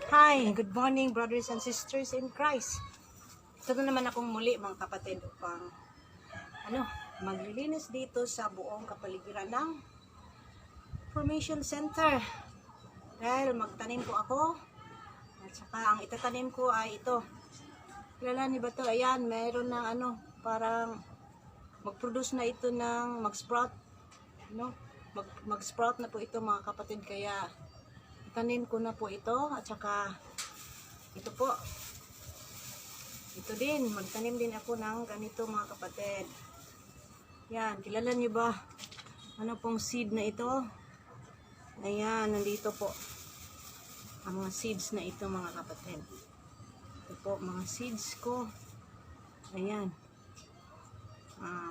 Hi, good morning brothers and sisters in Christ. Ito na naman akong muli mga kapatid upang maglilinis dito sa buong kapaligiran ng Formation Center. Dahil magtanim po ako at saka ang itatanim ko ay ito. Kilala niyo ba ito? Ayan, mayroon ng parang mag-produce na ito ng mag-sprout. Mag-sprout na po ito mga kapatid, kaya tanim ko na po ito at saka ito po. Ito din, magtanim din ako ng ganito mga kapatid. Yan, kilala niyo ba ano pong seed na ito? Ayan, nandito po ang mga seeds na ito mga kapatid. Ito po mga seeds ko. Ayan.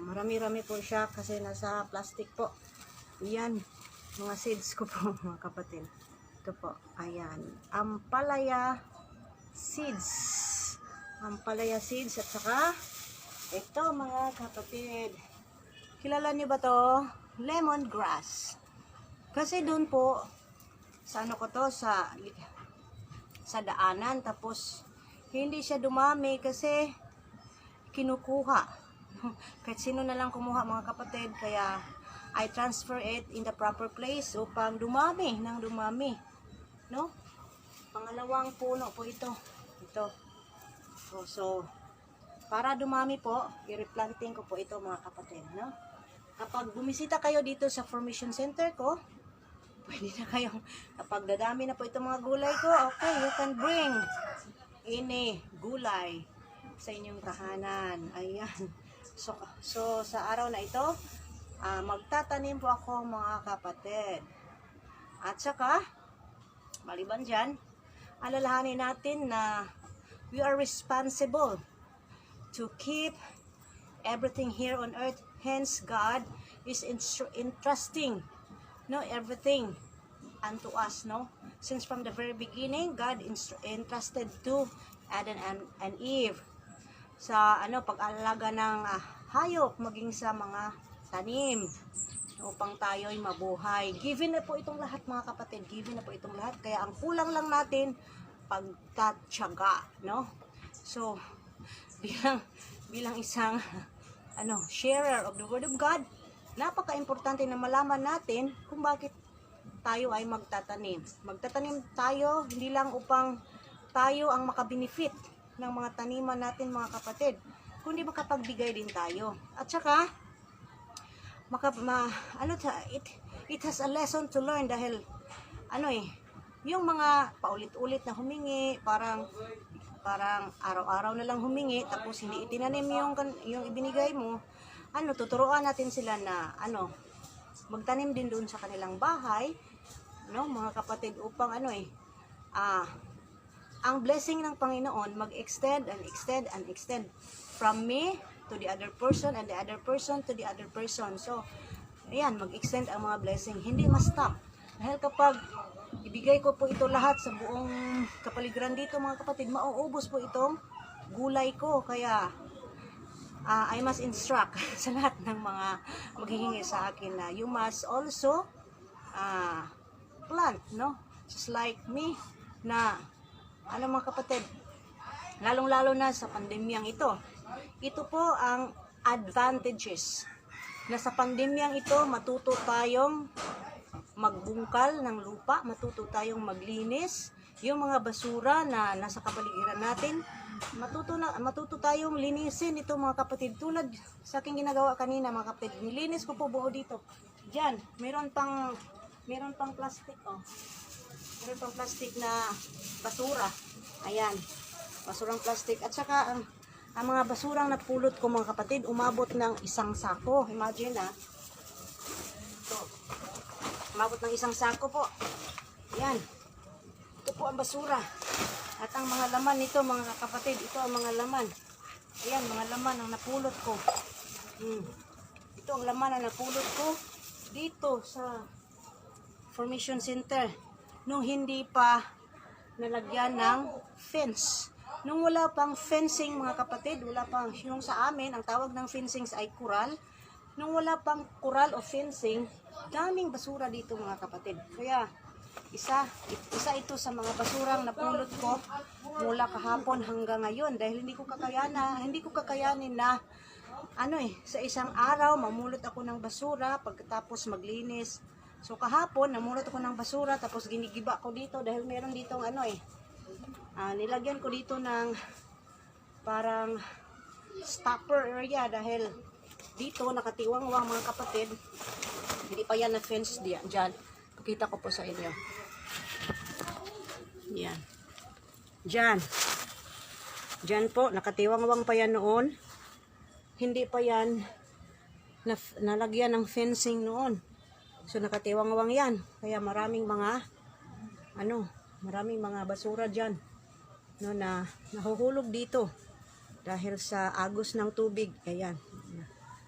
Marami-rami po siya kasi nasa plastic po. Ayan, mga seeds ko po mga kapatid. Ito po, ayan, ampalaya seeds. Ampalaya seeds at saka ito mga kapatid. Kilala niyo ba to? Lemongrass. Kasi doon po sa ko to sa daanan, tapos hindi siya dumami kasi kinukuha. Kahit sino na lang kumuha mga kapatid, kaya I transfer it in the proper place upang dumami ng dumami. No? Pangalawang puno po ito. Ito. So para dumami po, i-replanting ko po ito mga kapatid, no? Kapag bumisita kayo dito sa Formation Center ko, pwede na kayong, kapag dadami na po itong mga gulay ko, okay, you can bring any gulay sa inyong tahanan. Ayan. So sa araw na ito, magtatanim po ako mga kapatid. At saka maliban dyan, alalahanin natin na we are responsible to keep everything here on earth. Hence, God is entrusting everything unto us. Since from the very beginning, God entrusted to Adam and Eve sa pag-alaga ng hayop, maging sa mga tanim, upang tayo'y mabuhay. Given na po itong lahat mga kapatid, given na po itong lahat, kaya ang kulang lang natin pagtatyaga, no? So bilang isang sharer of the word of God, napaka-importante na malaman natin kung bakit tayo ay magtatanim. Magtatanim tayo hindi lang upang tayo ang makabenefit ng mga taniman natin mga kapatid, kundi makapagbigay din tayo. At saka it has a lesson to learn, dahil yung mga paulit-ulit na humingi, parang araw-araw na lang humingi, tapos hindi itinanim yung ibinigay mo, tuturuan natin sila na magtanim din doon sa kanilang bahay, mga kapatid, upang ang blessing ng Panginoon mag-extend and extend and extend from me to the other person and the other person to the other person. So, ayan, mag-extend ang mga blessing. Hindi ma-stop. Dahil kapag ibigay ko po ito lahat sa buong kapaligiran dito mga kapatid, mauubos po itong gulay ko. Kaya, I must instruct sa lahat ng mga maghihingi sa akin na you must also plant, just like me, na mga kapatid, lalong-lalo na sa pandemyang ito. Ito po ang advantages na sa pandemyang ito, matuto tayong magbungkal ng lupa, matuto tayong maglinis, yung mga basura na nasa kapaligiran natin, matuto tayong linisin ito mga kapatid. Tulad sa aking ginagawa kanina mga kapatid, nilinis ko po buo dito. Diyan, meron pang plastic, meron pang plastic na basura. Ayan, basurang plastic. At saka ang mga basurang napulot ko mga kapatid, umabot ng 1 sako. Imagine ito, umabot ng 1 sako po. Ayan, ito po ang basura. At ang mga laman nito mga kapatid, ito ang mga laman. Ayan, mga laman ang napulot ko. Ito ang laman ang napulot ko dito sa Formation Center, nung hindi pa nalagyan ng fence. Nung wala pang fencing mga kapatid, wala pang, yung sa amin, ang tawag ng fencing ay kural. Nung wala pang kural o fencing, daming basura dito mga kapatid. Kaya Isa ito sa mga basurang napulot ko mula kahapon hanggang ngayon dahil hindi ko kakayanin na sa isang araw mamulot ako ng basura pagkatapos maglinis. So kahapon namulot ako ng basura tapos ginigiba ko dito dahil meron ditong nilagyan ko dito ng parang stopper area dahil dito nakatiwang-wang mga kapatid. Hindi pa yan na fence diyan. Pakita ko po sa inyo. Yan. Diyan po, nakatiwang-wang pa yan noon. Hindi pa yan nalagyan ng fencing noon. So nakatiwang-wang yan. Kaya maraming mga basura diyan na nahuhulog dito dahil sa agos ng tubig. Ayan.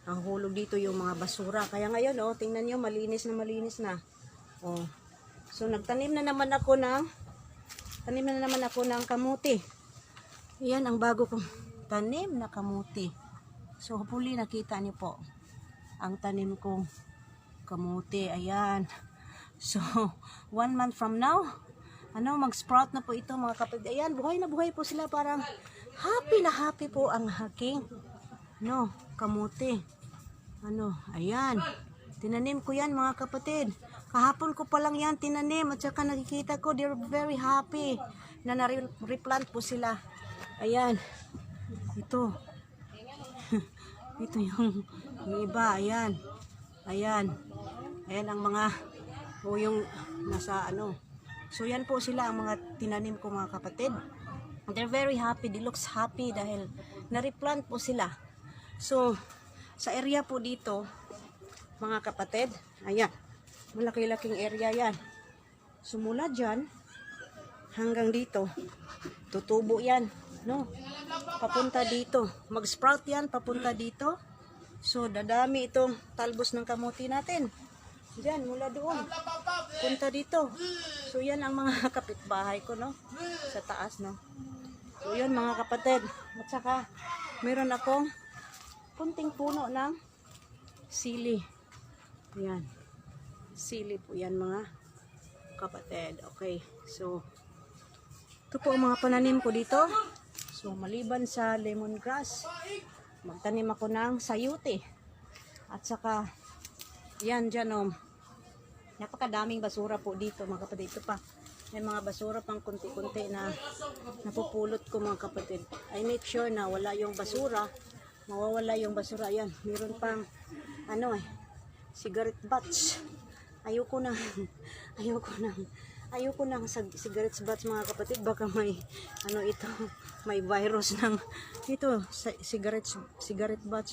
Nahuhulog dito yung mga basura. Kaya ngayon, tingnan nyo, malinis na. So nagtanim na naman ako ng kamuti. Yan ang bago kong tanim na kamuti. So hopefully nakita niyo po ang tanim kong kamuti. Ayan. So 1 month from now, mag-sprout na po ito mga kapatid. Ayan, buhay na buhay po sila. Parang happy na happy po ang aking kamuti. Ayan. Tinanim ko yan mga kapatid. Kahapon ko pa lang yan tinanim at saka nakikita ko they're very happy na na-replant po sila. Ayan. Ito. Ito yung iba. Ayan. Ayan ang mga yung nasa So yan po sila ang mga tinanim ko mga kapatid. They're very happy. They looks happy dahil na-replant po sila. So sa area po dito mga kapatid, ayan. Malaki-laking area yan. Sumula dyan hanggang dito. Tutubo yan. Papunta dito. Mag-sprout yan papunta dito. So dadami itong talbos ng kamuti natin. Diyan, mula doon. Punta dito. So yan ang mga kapitbahay ko sa taas So yan mga kapatid. At saka meron akong punting puno ng sili. Yan. Sili po yan mga kapatid. Okay. So, ito po ang mga pananim ko dito. So, maliban sa lemongrass, magtanim ako ng sayuti. At saka, yan dyan napakadaming basura po dito mga kapatid. Ito pa. Yan mga basura pang kunti-kunti na napupulot ko mga kapatid. I make sure na wala yung basura. Mawawala yung basura. Yan. Meron pang cigarette butts. Ayoko ng cigarette butts mga kapatid. Baka may may virus ng cigarette butts.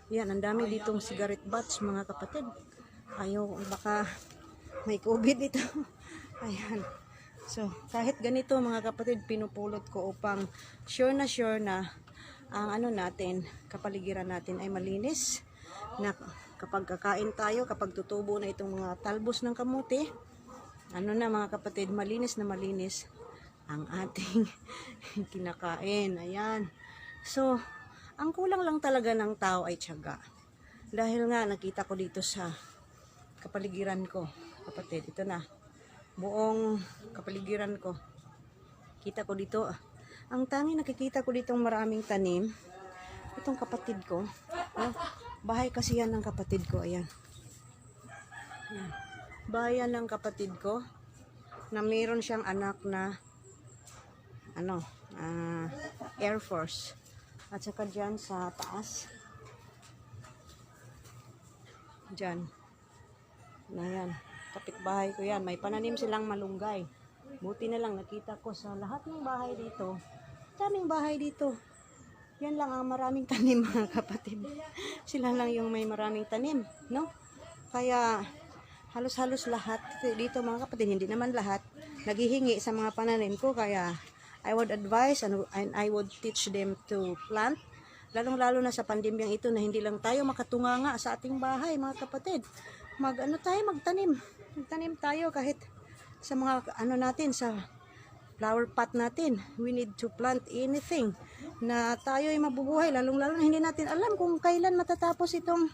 Yan, ang dami ditong cigarette butts mga kapatid. Baka may COVID ito. Ayan. So, kahit ganito mga kapatid, pinupulot ko upang sure na ang natin, kapaligiran natin ay malinis. Na kapag kakain tayo, kapag tutubo na itong mga talbos ng kamuti, mga kapatid, malinis na malinis ang ating kinakain. Ayan. So, ang kulang lang talaga ng tao ay tiyaga. Dahil nga, nakita ko dito sa kapaligiran ko, kapatid, ito na, buong kapaligiran ko. Kita ko dito, ang tanging nakikita ko ditong maraming tanim, itong kapatid ko, bahay kasi yan ng kapatid ko, ayan. Bahay yan ng kapatid ko, na mayroon siyang anak na, Air Force. At saka dyan sa taas, dyan, na yan, kapitbahay ko yan, may pananim silang malunggay. Buti na lang nakita ko sa lahat ng bahay dito, daming bahay dito. Yan lang ang maraming tanim mga kapatid. Sila lang yung may maraming tanim, Kaya halos-halos lahat dito mga kapatid, hindi naman lahat naghihingi sa mga pananim ko. Kaya I would advise and I would teach them to plant. Lalong-lalo na sa pandemyang ito na hindi lang tayo makatunganga sa ating bahay mga kapatid. Magtanim. Magtanim tayo kahit sa mga natin, sa flower pot natin. We need to plant anything na tayo ay mabubuhay, lalong-lalo na hindi natin alam kung kailan matatapos itong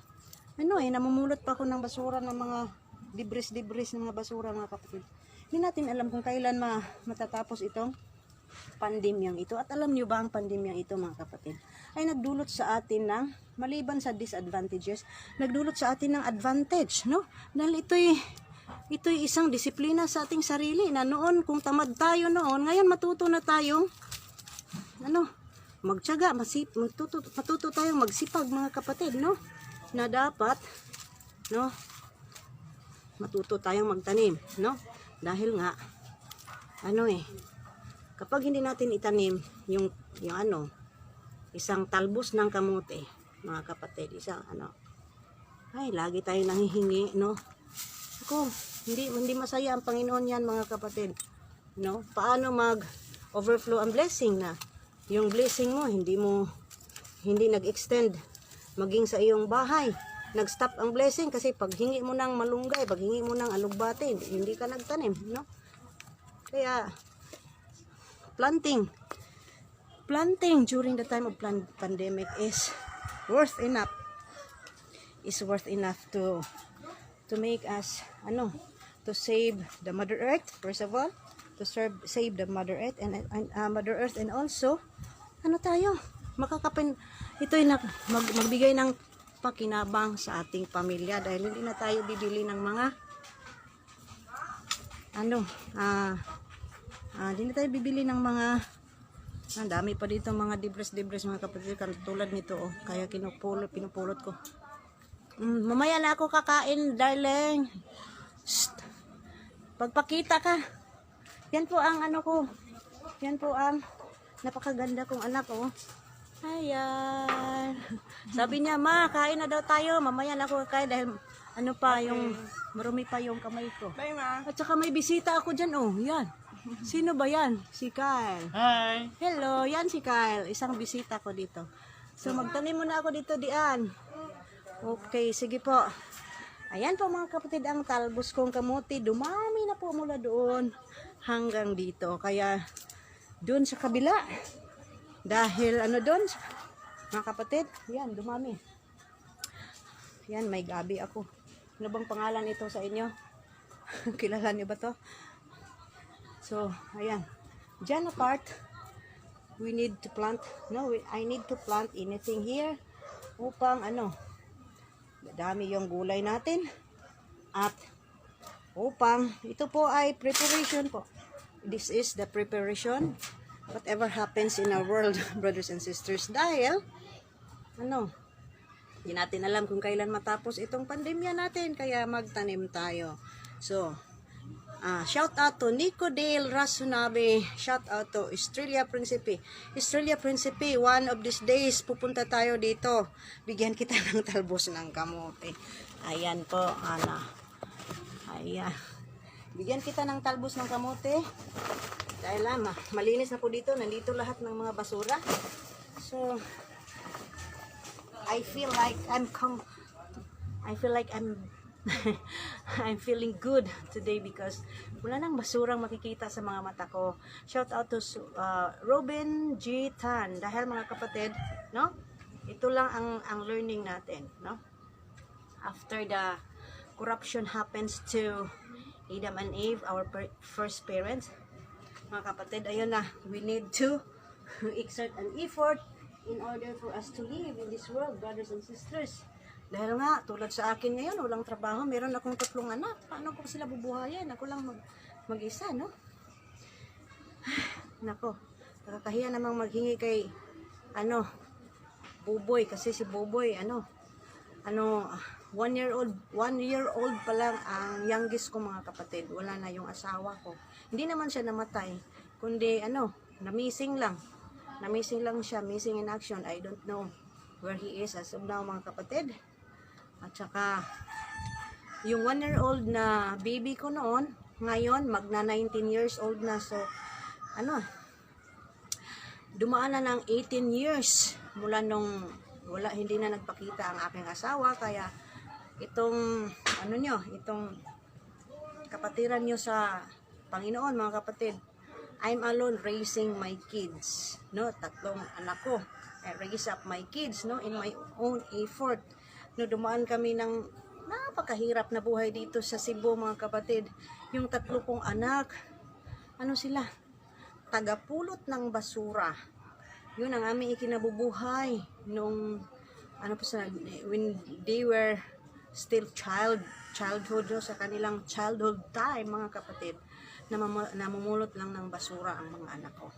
namumulot pa ako ng basura ng mga debris ng mga basura mga kapatid. Hindi natin alam kung kailan matatapos itong pandemyang ito. At alam nyo ba ang pandemyang ito, mga kapatid, ay nagdulot sa atin ng, maliban sa disadvantages, nagdulot sa atin ng advantage, no? Dahil ito'y isang disiplina sa ating sarili na noon, kung tamad tayo noon, ngayon matuto na tayong, magtiyaga, matuto tayong magsipag, mga kapatid, no? Na dapat, no? Matuto tayong magtanim, no? Dahil nga, kapag hindi natin itanim yung isang talbos ng kamote, mga kapatid, ay lagi tayong nanghihingi, no? Ako, hindi masaya ang Panginoon yan, mga kapatid, no? Paano mag-overflow ang blessing na yung blessing mo hindi nag-extend maging sa iyong bahay, nag-stop ang blessing kasi paghingi mo ng malunggay, paghingi mo ng alugbate, hindi ka nagtanim, no? Kaya planting during the time of pandemic is worth enough to make us to save the Mother Earth, first of all, to save the Mother Earth and also tayo ito'y magbigay ng pakinabang sa ating pamilya dahil hindi na tayo bibili ng mga hindi na tayo bibili ng mga ang dami pa dito mga dibres mga kapatid, tulad nito, kaya pinupulot ko. Mamaya na ako kakain, darling. Shh. Pagpakita ka. Yan po ang ko. Yan po ang napakaganda kong anak, Ayan. Sabi niya, ma, kain na daw tayo. Mamaya na ako kakain dahil yung marumi pa yung kamay ko. Bye, ma. At saka may bisita ako dyan, yan. Sino ba yan? Si Kyle. Hi. Hello, yan si Kyle. Isang bisita ko dito. So, magtanim muna ako dito, Dian. Okay, sige po. Ayan po, mga kapatid, ang talbos kong kamote. Dumami na po mula doon hanggang dito. Kaya, doon sa kabila. Dahil, doon, mga kapatid, yan, dumami. Yan, may gabi ako. Ano bang pangalan ito sa inyo? Kilala niyo ba to? So, ayan. Diyan apart, we need to plant, I need to plant anything here upang, dami yung gulay natin. At, upang, ito po ay preparation po. This is the preparation. Whatever happens in our world, brothers and sisters. Dahil, hindi natin alam kung kailan matapos itong pandemya natin. Kaya magtanim tayo. So, shout out to Nico Dale Rasunabe. Shout out to Estrella Principe. Estrella Principe, one of these days pupunta tayo dito. Bigyan kita ng talbos ng kamote. Ayan po, Ana. Ayan. Bigyan kita ng talbos ng kamote. Dahil malinis na po dito. Nandito lahat ng mga basura. So, I feel like I'm I'm feeling good today because wala nang basurang makikita sa mga mata ko. Shout out to Robin G. Tan. Dahil mga kapatid, ito lang ang learning natin, After the corruption happens to Adam and Eve, our first parents, mga kapatid, ayun na, we need to exert an effort in order for us to live in this world, brothers and sisters. Dahil nga, tulad sa akin ngayon, walang trabaho, meron akong 3 anak. Paano ko sila bubuhayan? Ako lang mag-isa, Nako, nakakahiya namang maghingi kay, Buboy, kasi si Buboy, 1 year old pa lang ang youngest ko, mga kapatid. Wala na yung asawa ko. Hindi naman siya namatay, kundi, na-missing lang. Na-missing lang siya, missing in action. I don't know where he is as of now, mga kapatid. At saka, yung 1 year old na baby ko noon, ngayon, magna 19 years old na. So, dumaan na ng 18 years mula nung hindi na nagpakita ang aking asawa. Kaya, itong kapatiran nyo sa Panginoon, mga kapatid, I'm alone raising my kids, 3 anak ko. I raise up my kids, in my own effort. Dumaan kami ng napakahirap na buhay dito sa Cebu, mga kapatid. Yung 3 kong anak, ano sila? Tagapulot ng basura. Yun ang aming ikinabubuhay nung ano po sa when they were still childhood, no, sa kanilang childhood time, mga kapatid, namumulot lang ng basura ang mga anak ko.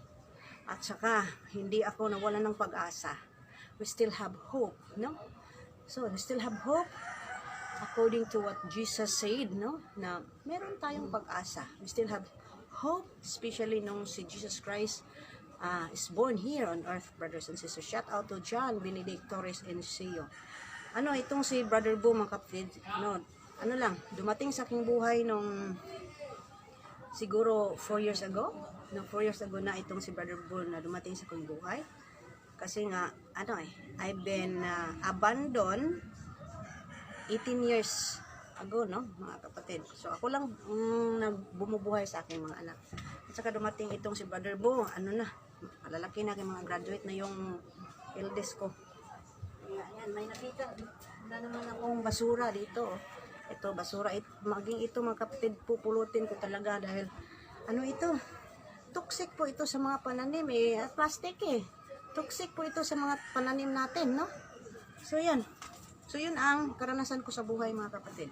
At saka hindi ako nawalan ng pag-asa. We still have hope, no? So we still have hope according to what Jesus said, no, na meron tayong pag-asa. We still have hope, especially nung si Jesus Christ is born here on earth, brothers and sisters. Shout out to John Benedict Torres Enceo. Ano, itong si Brother Bo, mga kapatid, ano lang, dumating sa aking buhay nung siguro 4 years ago. No, 4 years ago na itong si Brother Bo na dumating sa aking buhay. Kasi nga, I've been abandoned 18 years ago, no, mga kapatid. So, ako lang nagbumubuhay sa aking mga anak. At saka dumating itong si Brother Bo, malalaki na, mga graduate na yung eldest ko. Ayan, may nakita na naman akong basura dito. Ito, basura. Maging ito, mga kapatid, pupulutin ko talaga dahil, ito? Toxic po ito sa mga pananim, plastic Toxic po ito sa mga pananim natin, no? So, yan. So, yun ang karanasan ko sa buhay, mga kapatid.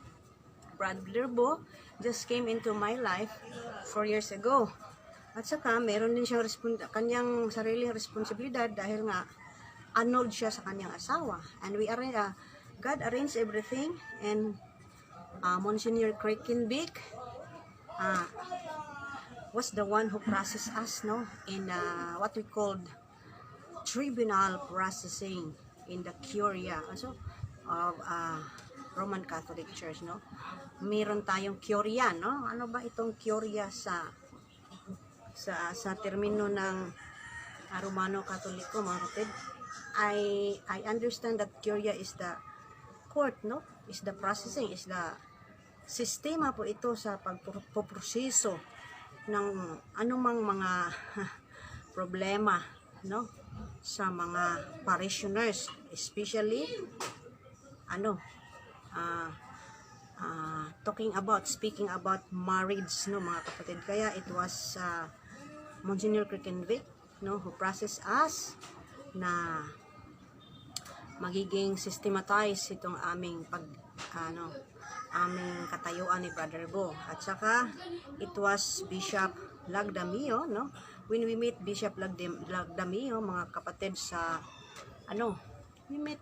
Brother Bo just came into my life 4 years ago. At saka, meron din siyang kanyang sariling responsibilidad dahil nga, annulled siya sa kanyang asawa. And God arranged everything, and Monsignor Krakenbeek was the one who processed us, no, in what we called tribunal processing in the Curia, also of Roman Catholic Church, no. Meron tayong Curia, no. Ano ba itong Curia sa termino ng Romano Katoliko, mga kapatid? I understand that Curia is the court, no? Is the processing, is the sistema po ito sa pagpoproseso ng anumang mga problema, no, sa mga parishioners, especially speaking about marriage, no, mga kapatid. Kaya it was Monsignor Krakenbeek, no, who processed us na magiging systematize itong aming aming katayuan ni Brother Bo. At saka it was Bishop Lagdamio, no, when we meet Bishop Lagdamio, mga kapatid, sa we met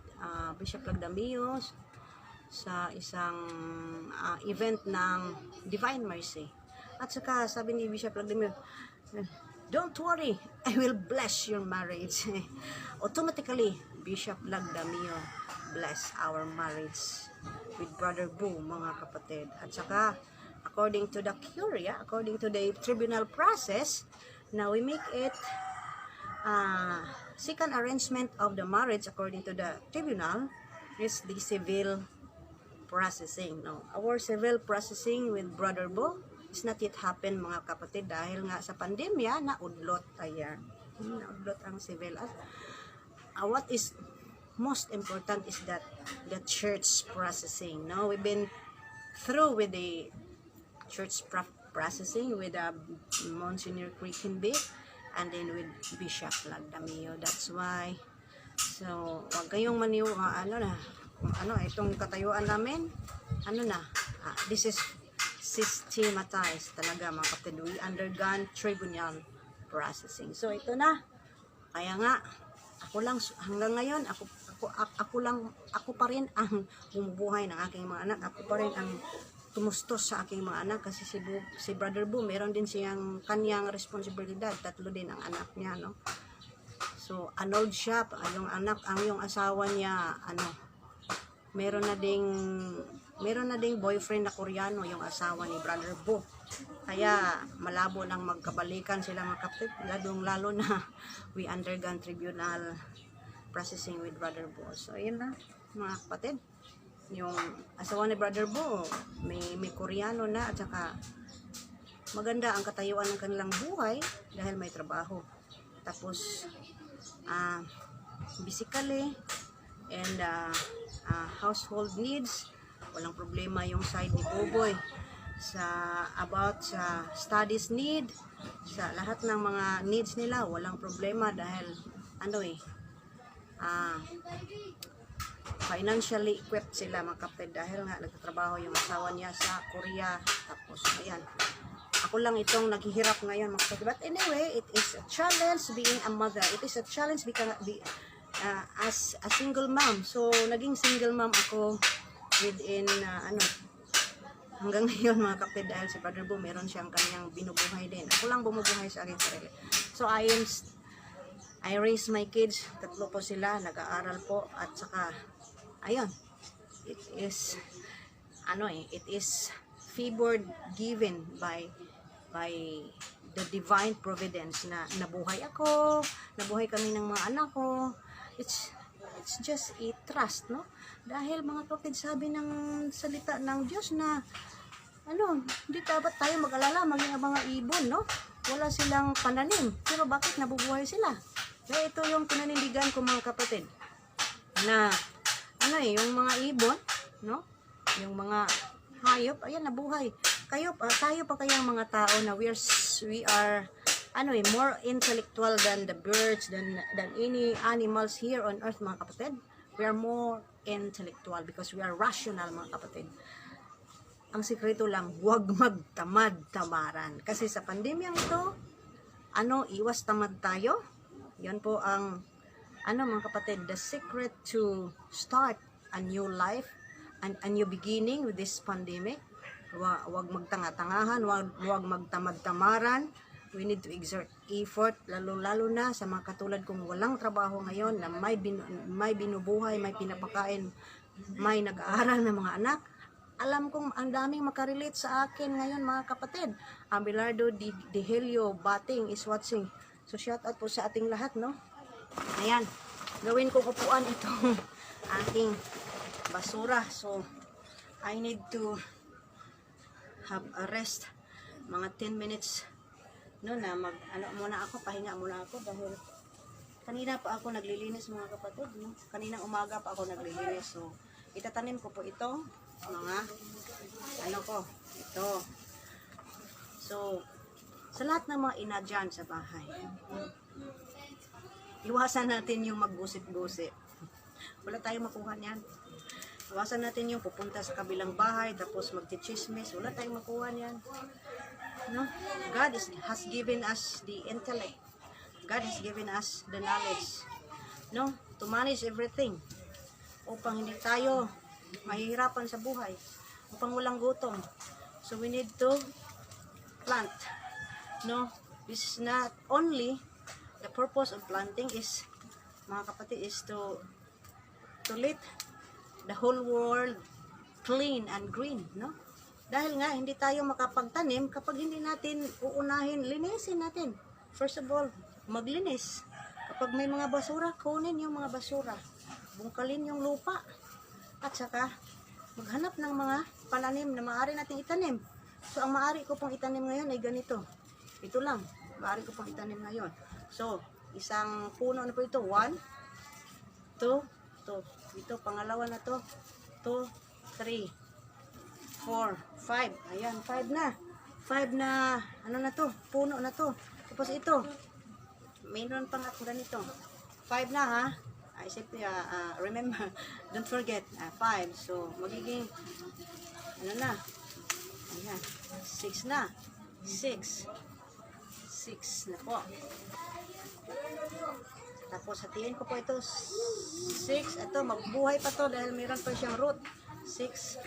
Bishop Lagdamio sa isang event ng Divine Mercy. At saka sabi ni Bishop Lagdamio, don't worry, I will bless your marriage. Automatically, Bishop Lagdamio bless our marriage with Brother Bo, mga kapatid. At saka, according to the Curia, according to the tribunal process, now we make it second arrangement of the marriage according to the tribunal is the civil processing. No, our civil processing with Brother Bo is not yet happen, mga kapatid, dahil nga sa pandemya naudlot naudlot ang civil. At what is most important is that the church processing. Now we've been through with the church processing with Monsignor Krakenbeek and then with Bishop Lagdamio. That's why, so wag kayong itong katayuan namin, this is systematized talaga, mga kapatid. We undergone tribunal processing. So ito na, kaya nga ako lang hanggang ngayon, ako pa rin ang bumubuhay ng aking mga anak. Ako pa rin ang tumustos sa aking mga anak, kasi si Brother Bo, meron din siyang kanyang responsibilidad. 3 din ang anak niya, no. So annulled siya, yung asawa niya, meron na ding boyfriend na Koreano yung asawa ni Brother Bo. Kaya malabo nang magkabalikan sila, mga kapatid, lalo na we undergone tribunal processing with Brother Bo. So ayun na, mga kapatid, yung asawa ni Brother Bo may Koreano na, at saka maganda ang katayuan ng kanilang buhay dahil may trabaho. Tapos physically and household needs, walang problema yung side ni Buboy sa about sa studies need, sa lahat ng mga needs nila, walang problema dahil ano financially equipped sila mga kapatid dahil nga nagtatrabaho yung asawa niya sa Korea. Tapos ayan, ako lang itong naghihirap ngayon mga kapatid. But anyway, it is a challenge being a mother. It is a challenge as a single mom. So naging single mom ako within hanggang ngayon mga kapatid dahil si Father Bo meron siyang kanyang binubuhay din. Ako lang bumubuhay sa aking sarili. So I raise my kids, 3 po sila, nag-aaral po at saka ayun, it is favored given by the divine providence na nabuhay ako, nabuhay kami ng mga anak ko. It's just a trust, no? Dahil mga kapatid, sabi ng salita ng Diyos na hindi dapat tayo mag-alala maging ang mga ibon, no? Wala silang pananim, pero bakit nabubuhay sila? Kaya ito yung pinanindigan ko mga kapatid na yung mga ibon, no? Yung mga hayop, ayan, nabuhay. Tayo pa kayang mga tao na we are more intellectual than the birds, than any animals here on earth mga kapatid. We are more intellectual because we are rational mga kapatid. Ang sikreto lang, huwag magtamad-tamaran. Kasi sa pandemyang ito, iwas tamad tayo. Yan po ang mga kapatid, the secret to start a new life and a new beginning with this pandemic. Huwag magtanga-tangahan, huwag magtamad-tamaran. We need to exert effort, lalo na sa mga katulad kong walang trabaho ngayon na may binubuhay, may pinapakain, may nag-aaral na mga anak. Alam kong ang daming makarelate sa akin ngayon mga kapatid. Abelardo de Helio Bating is watching. So shout out po sa ating lahat, no? Ayan, gawin ko upuan itong aking basura. So I need to have a rest, mga 10 minutes, no, na pahinga muna ako dahil kanina pa ako naglilinis mga kapatid, no? Kaninang umaga pa ako naglilinis. So itatanim ko po ito mga ito. So sa lahat ng mga ina dyan sa bahay, iwasan natin yung mag-gusip-gusip. Wala tayong makuha niyan. Iwasan natin yung pupunta sa kabilang bahay tapos magchichismis. Wala tayong makuha niyan. No? God has given us the intellect. God has given us the knowledge, no, to manage everything upang hindi tayo mahihirapan sa buhay, upang walang gutom. So we need to plant, no? This is not only the purpose of planting is, mga kapatid, is to let the whole world clean and green, no? Dahil nga hindi tayo makapagtanim kapag hindi natin uunahin, linisin natin. First of all, maglinis. Kapag may mga basura, kunin yung mga basura, bungkalin yung lupa, at saka maghanap ng mga pananim na maaari nating itanim. So ang maaari ko pong itanim ngayon ay ganito. Ito lang, maaari ko pong itanim ngayon. So isang puno na po ito, 1, 2, 2. Ito, pangalawa na to, 2, 3, 4, 5. Ayan, 5 na. 5 na, na to, puno na to. Tapos ito, mayroon pang ako ganito. 5 na ha. Remember, don't forget, 5. So, magiging, na. Ayan, 6 na. 6 na po. Tapos, hatiin ko po ito. 6. Ito, magbuhay pa to dahil mayroon pa siyang root. 6,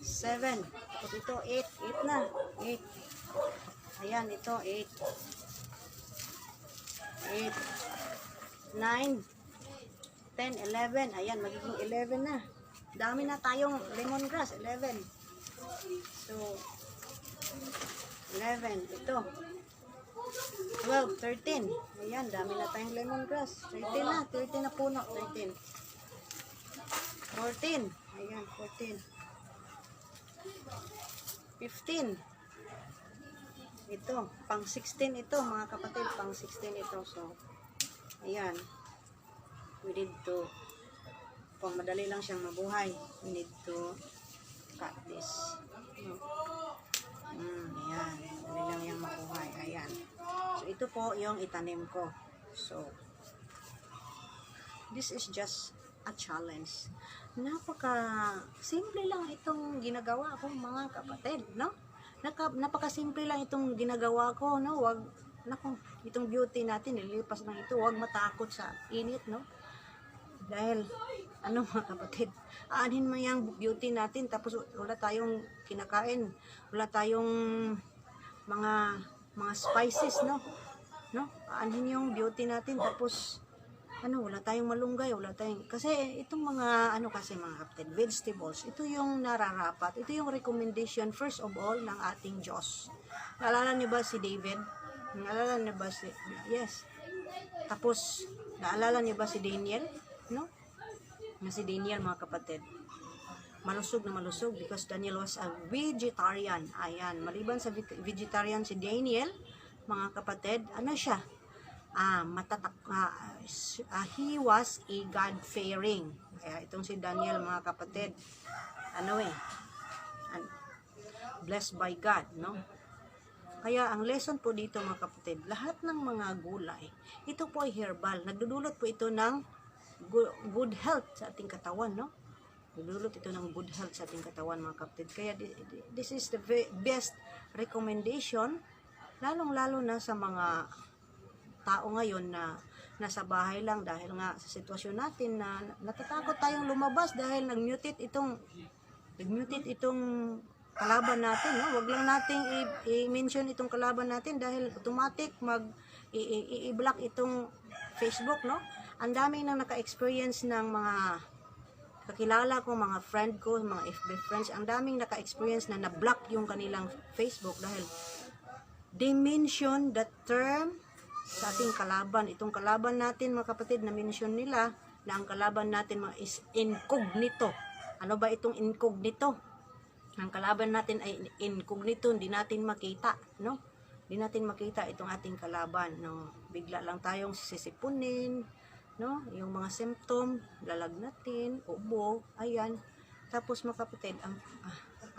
7. Tapos ito, 8. 8 na. 8. Ayan, ito, 8. 8. 9. 10, 11. Ayan, magiging 11 na. Dami na tayong lemongrass. 11. So, 11. Ito. 12, 13. Ayan, dami na tayong lemongrass. 13 na. 13 na puno. 13. 14. Ayan, 14. 15. Ito, pang 16 ito, mga kapatid. Pang 16 ito. So, ayan. We need to Kung madali lang siyang mabuhay, you need to cut this. No? Ayan. Madali lang yung mabuhay. Ayan. So, ito po yung itanim ko. So, this is just a challenge. Napaka-simple lang itong ginagawa ko, mga kapatid, no? Napaka-simple lang itong ginagawa ko, no? Itong beauty natin, nililipas lang ito. Huwag matakot sa init, no? Dahil, mga kapatid, aanhin mo yung beauty natin, tapos wala tayong kinakain, wala tayong mga spices, no? Aanhin yung beauty natin, tapos, wala tayong malunggay, kasi itong mga, mga kapatid, vegetables, ito yung nararapat, ito yung recommendation, first of all, ng ating Diyos. Naalala niyo ba si David? Naalala niyo ba yes. Tapos, naalala niyo ba si Daniel? No? Si Daniel, mga kapatid. Malusog na malusog because Daniel was a vegetarian. Ayan, maliban sa vegetarian si Daniel, mga kapatid, siya? He was a God-fearing. Kaya itong si Daniel, mga kapatid, blessed by God, no? Kaya ang lesson po dito, mga kapatid, lahat ng mga gulay, ito po ay herbal. Nagdudulot po ito ng good health sa ating katawan, no? Nagdudulot ito ng good health sa ating katawan, mga kapatid. Kaya this is the best recommendation, lalong-lalo na sa mga tao ngayon na nasa bahay lang dahil nga sa sitwasyon natin na natatakot tayong lumabas dahil nag-mutate itong kalaban natin, no? Wag lang nating i-mention itong kalaban natin dahil automatic i-block itong Facebook, no? Ang dami nang naka-experience ng mga kakilala ko, mga friend ko, mga FB friends, ang daming naka-experience na na-block yung kanilang Facebook dahil they mention the term sa ating kalaban. Itong kalaban natin, mga kapatid, na mention nila na ang kalaban natin is incognito. Ano ba itong incognito? Ang kalaban natin ay incognito, hindi natin makita, no? Hindi natin makita itong ating kalaban, no? Bigla lang tayong sisipunin, no? Yung mga symptom, lalagnatin, ubo, ayan. Tapos, mga kapatid,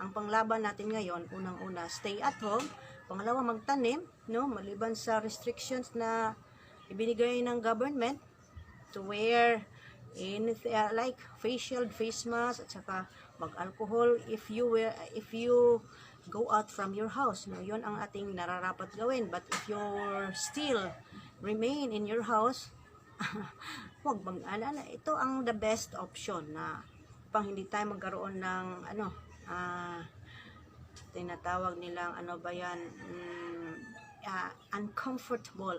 ang panglaban natin ngayon, unang-una, stay at home. Pangalawa, magtanim, no? Maliban sa restrictions na ibinigay ng government to wear like face mask at saka mag-alcohol if you go out from your house, no? Yun ang ating nararapat gawin. But if you're still remain in your house, wag ito ang the best option na pang hindi tayo magkaroon ng tinatawag nilang uncomfortable,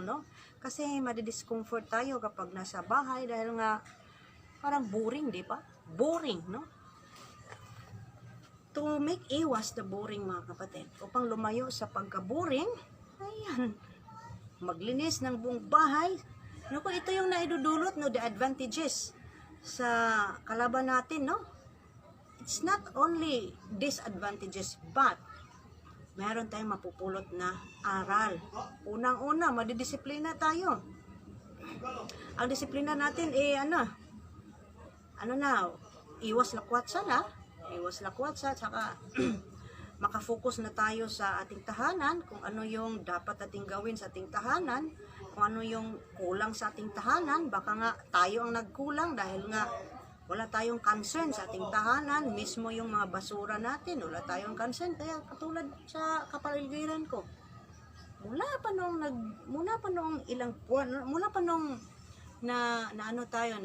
no? Kasi madidiscomfort tayo kapag nasa bahay dahil nga parang boring, di ba? Boring, no? To make iwas the boring, mga kapatid, upang lumayo sa pagka-boring, ayan, maglinis ng buong bahay. Naku, ito yung naidudulot, no, the advantages sa kalaban natin, no? It's not only disadvantages, but meron tayong mapupulot na aral. Unang-una, madidisiplina tayo. Ang disiplina natin, iwas lakwatsa na. Iwas lakwatsa, tsaka makafocus na tayo sa ating tahanan, kung ano yung dapat ating gawin sa ating tahanan, kung ano yung kulang sa ating tahanan. Baka nga tayo ang nagkulang dahil nga wala tayong concern sa ating tahanan, mismo yung mga basura natin, wala tayong concern. Kaya katulad sa kapaligiran ko, mula pa nung ilang buwan, mula pa nung na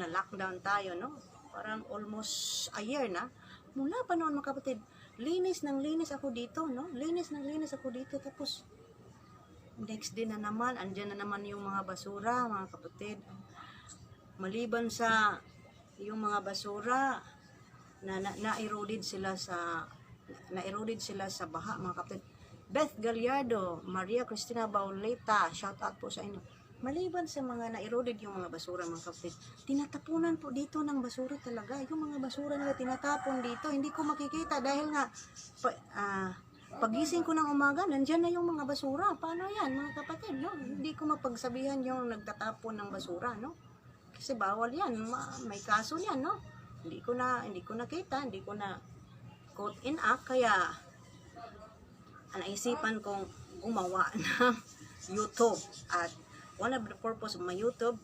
lockdown tayo, no? Parang almost a year na. Mula pa noon, mga kapatid, linis ako dito, no? Linis ako dito. Tapos next day na naman, andyan na naman yung mga basura, mga kapatid. Maliban sa yung mga basura na-eroded sila sa baha, mga kapatid. Beth Gallardo, Maria Cristina Bauleta, shout out po sa inyo. Maliban sa mga na-eroded yung mga basura, mga kapatid, tinatapunan po dito ng basura talaga. Yung mga basura nila tinatapon dito, hindi ko makikita dahil nga pagising ko ng umaga, nandyan na yung mga basura. Paano yan, mga kapatid, no? Hindi ko mapagsabihan yung nagtatapon ng basura, no? kasi bawal yan, may kaso yan, no? Hindi ko na kita, hindi ko na caught in act, kaya naisipan kong gumawa ng YouTube. At one of the purpose of my YouTube,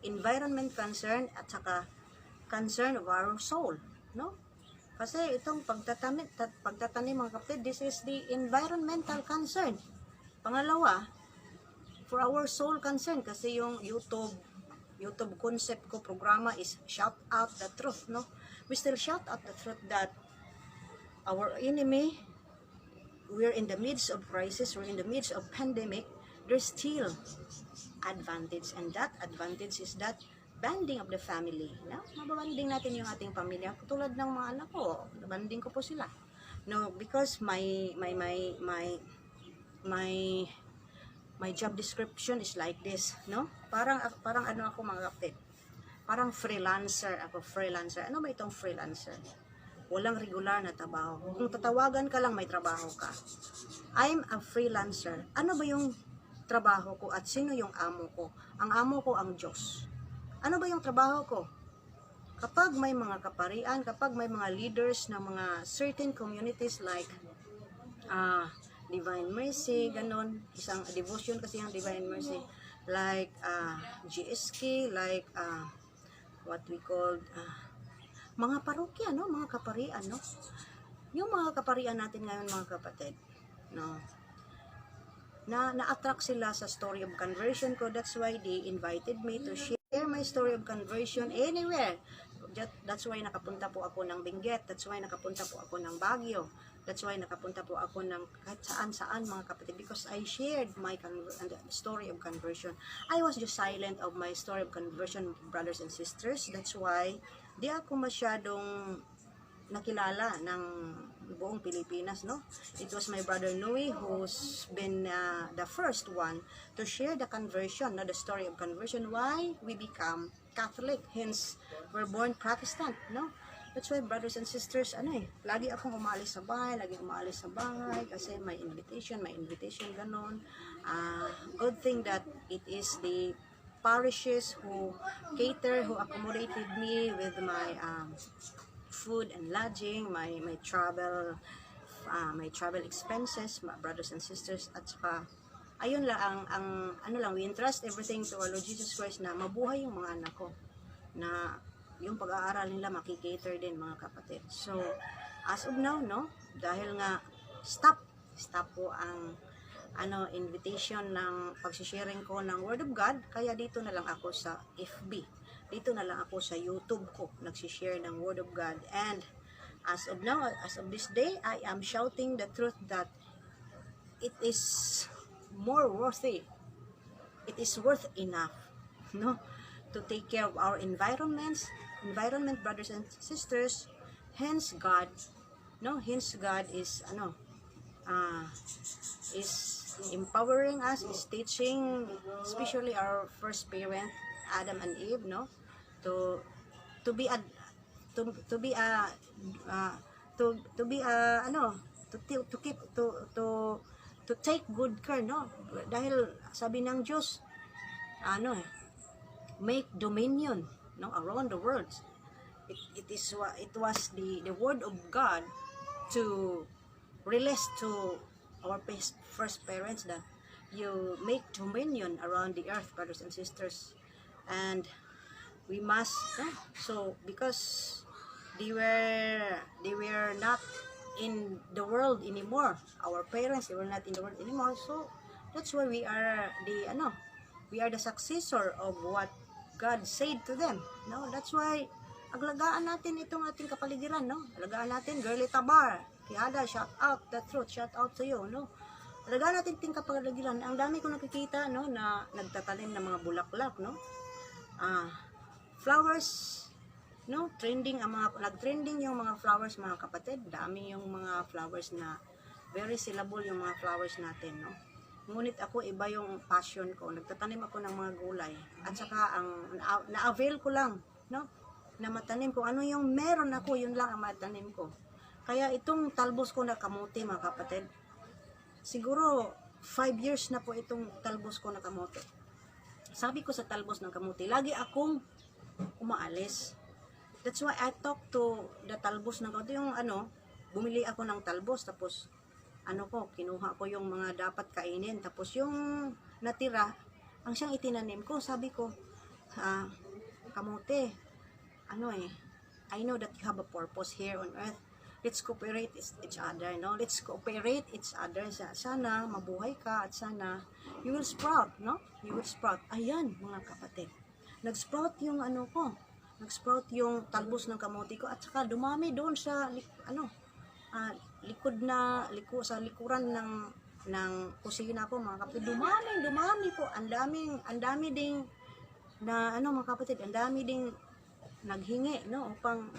environment concern, at saka concern of our soul, no? Kasi itong pagtatanim mga kapatid, this is the environmental concern. Pangalawa, for our soul concern, kasi yung YouTube concept ko, programa is shout out the truth, no? We still shout out the truth that our enemy, we're in the midst of crisis, we're in the midst of pandemic, there's still advantage, and that advantage is that banding of the family. No? Mababanding natin yung ating pamilya. Tulad ng mga anak ko, banding ko po sila. No, because my job description is like this, no? Parang ano ako mga kapatid? Parang freelancer ako, freelancer. Ano ba itong freelancer? Walang regular na trabaho. Kung tatawagan ka lang, may trabaho ka. I'm a freelancer. Ano ba yung trabaho ko at sino yung amo ko? Ang amo ko ang Diyos. Ano ba yung trabaho ko? Kapag may mga kaparian, kapag may mga leaders ng mga certain communities like Divine Mercy, ganon, isang devotion kasi yung Divine Mercy, like GSK, like what we call mga parokya, no? Mga kaparian, no? Yung mga kaparian natin ngayon, mga kapatid, no? Na-attract sila sa story of conversion ko. That's why they invited me to share my story of conversion anywhere. That's why nakapunta po ako ng Benguet. That's why nakapunta po ako ng Baguio. That's why nakapunta po ako ng kahit saan-saan, mga kapatid, because I shared my story of conversion. I was just silent of my story of conversion, brothers and sisters. That's why di ako masyadong nakilala ng buong Pilipinas, no? It was my brother Nui who's been the first one to share the conversion, no? The story of conversion, why we become Catholic, hence we're born Protestant, no? That's why, brothers and sisters, lagi akong umalis sa bahay, kasi may invitation, ganon. Good thing that it is the parishes who accommodated me with my food and lodging, my travel expenses, my brothers and sisters, at saka ayun lang we entrust everything to our Lord Jesus Christ, na mabuhay yung mga anak ko, na yung pag-aaral nila makikater din, mga kapatid. So as of now, no, dahil nga stop po ang invitation ng pagsisharing ko ng Word of God, kaya dito na lang ako sa FB, dito na lang ako sa YouTube ko nagsishare ng Word of God. And as of now, as of this day, I am shouting the truth that it is more worthy, it is worth enough, no, to take care of our environment, brothers and sisters. Hence God, no, hence God is empowering us, is teaching, especially our first parent, Adam and Eve, no, to take good care, no, dahil sabi ng Diyos, make dominion, no, around the world. It was the word of God to release to our first parents that you make dominion around the earth, brothers and sisters, and we must, so because they were not in the world anymore, our parents, they were not in the world anymore, so that's why we are the successor of what God said to them, no. That's why aglagaan natin itong ating kapaligiran, no. Alagaan natin, Girly Tabar, Kiada, shout out the truth, shout out to you, no. Alagaan natin ting kapaligiran. Ang dami ko nakikita, no, na nagtatanim ng mga bulaklak, no. Flowers, no, nag-trending yung mga flowers, mga kapatid. Dami yung mga flowers na very sellable, yung mga flowers natin, no. Ngunit ako, iba yung passion ko. Nagtatanim ako ng mga gulay. At saka ang na-avail ko lang, no, na matanim ko. Ano yung meron ako, yun lang ang matanim ko. Kaya itong talbos ko na kamote, mga kapatid, siguro 5 years na po itong talbos ko na kamote. sabi ko sa talbos ng kamuti, lagi akong umaalis. That's why I talk to the talbos ng kamuti. Yung bumili ako ng talbos, tapos kinuha ko yung mga dapat kainin. Tapos yung natira, ang siyang itinanim ko, sabi ko, kamuti, I know that you have a purpose here on earth. Let's cooperate each other, no? Let's cooperate each other. Sana mabuhay ka at sana you will sprout, no? You will sprout. Ayan, mga kapatid. Nag-sprout yung nag-sprout yung talbos ng kamuti ko at saka dumami doon sa sa likuran ng kusina ko, mga kapatid. Dumami po. Ang dami ding na mga kapatid, ang dami ding naghingi, no, upang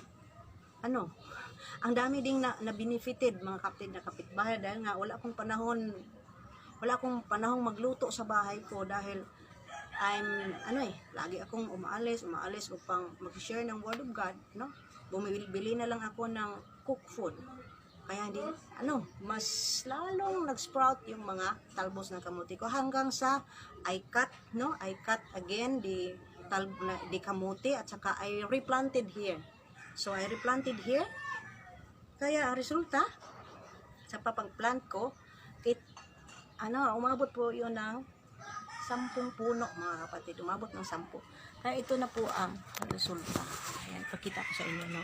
ang dami ding na benefited, mga kapatid, na kapitbahay, dahil nga wala akong panahong magluto sa bahay ko dahil lagi akong umaalis upang mag-share ng word of God, no? Bumibili na lang ako ng cook food. Kaya hindi mas lalong nag-sprout yung mga talbos ng kamuti ko hanggang sa I cut again the kamuti at saka I replanted here. So I replanted here. Kaya resulta sa pagplant ko, umabot po yun ng 10 puno, mga kapatid. Umabot ng 10. Kaya ito na po ang resulta. Ayan, pakita ko sa inyo, no?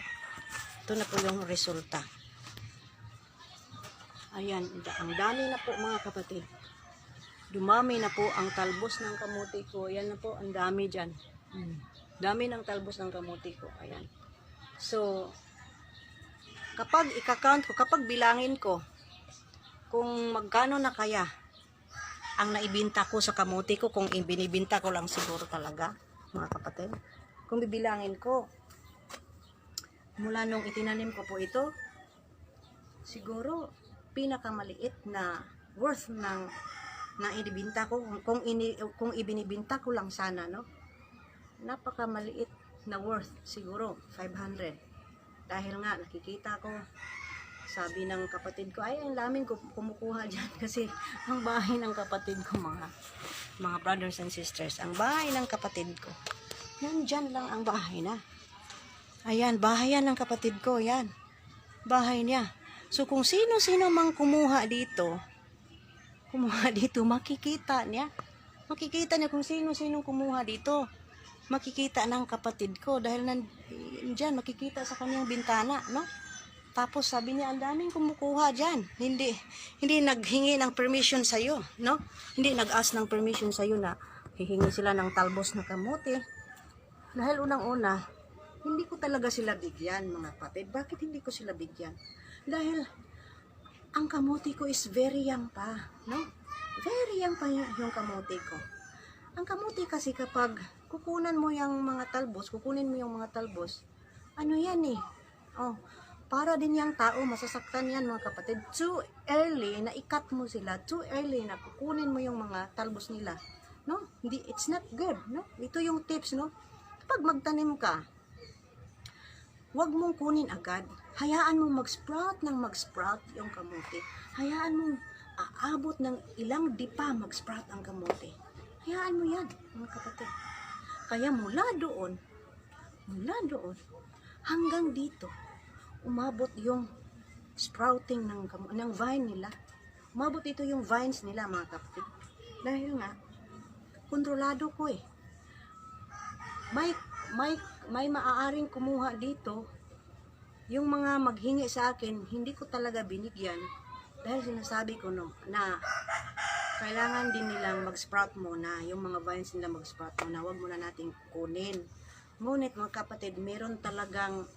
Ito na po yung resulta. Ayan, ang dami na po, mga kapatid. Dumami na po ang talbos ng kamuti ko. Ayan na po, ang dami dyan. Dami ng talbos ng kamuti ko. Ayan. So, kapag i-count ko, kapag bilangin ko, kung magkano na kaya ang naibinta ko sa kamuti ko, kung ibinibinta ko lang siguro talaga, mga kapatid. Kung bibilangin ko, mula nung itinanim ko po ito, siguro, pinakamaliit na worth ng inibinta ko, kung ibinibinta ko lang sana, no? Napakamaliit na worth, siguro 500. Dahil nga nakikita ko, sabi ng kapatid ko, ay ang daming kumukuha dyan kasi ang bahay ng kapatid ko, mga brothers and sisters, ang bahay ng kapatid ko, nandyan lang ang bahay na. Ayan, bahay yan ng kapatid ko, yan, bahay niya. So kung sino-sino mang kumuha dito, makikita niya kung sino-sino kumuha dito. Makikita ng kapatid ko dahil nandyan, makikita sa kanyang bintana, no? Tapos sabi niya, ang daming kumukuha dyan. Hindi naghingi ng permission sa'yo, no? Hindi nag-ask ng permission sa'yo na hihingi sila ng talbos na kamuti. Dahil unang-una, hindi ko talaga sila bigyan, mga kapatid. Bakit hindi ko sila bigyan? Dahil ang kamuti ko is very young pa, no? Very young pa yung kamuti ko. Ang kamuti kasi kapag kukunin mo yung mga talbos, yan eh. Para din yung tao, masasaktan yan, mga kapatid. Too early na ikat mo sila, too early na kukunin mo yung mga talbos nila, no? It's not good, no? Ito yung tips, no? Kapag magtanim ka, huwag mong kunin agad. Hayaan mo mag-sprout yung kamuti. Hayaan mo aabot ng ilang dipa mag-sprout ang kamuti. Hayaan mo yan, mga kapatid. Kaya mula doon, hanggang dito, umabot yung sprouting ng vine nila. Umabot ito yung vines nila, mga kapatid. Dahil nga, kontrolado ko eh. May maaaring kumuha dito, yung mga maghingi sa akin, hindi ko talaga binigyan. Dahil sinasabi ko na kailangan din nilang mag-sprout muna, yung mga vines nila mag-sprout muna, huwag muna nating kunin. Ngunit, mga kapatid, meron talagang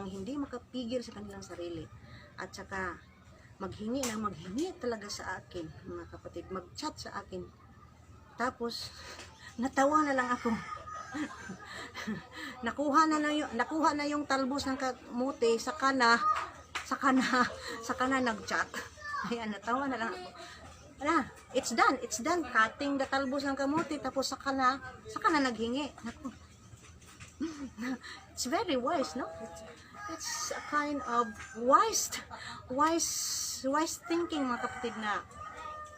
hindi makapigil sa kanilang sarili. At saka, maghingi talaga sa akin, mga kapatid, mag-chat sa akin. Tapos, natawa na lang ako. nakuha na yung talbos ng kamuti, saka na nag-chat. Ayan, natawa na lang ako. It's done cutting the talbos ng kamuti, tapos saka na naghingi. Naku. It's very wise, no? It's a kind of wise thinking, mga kapatid, na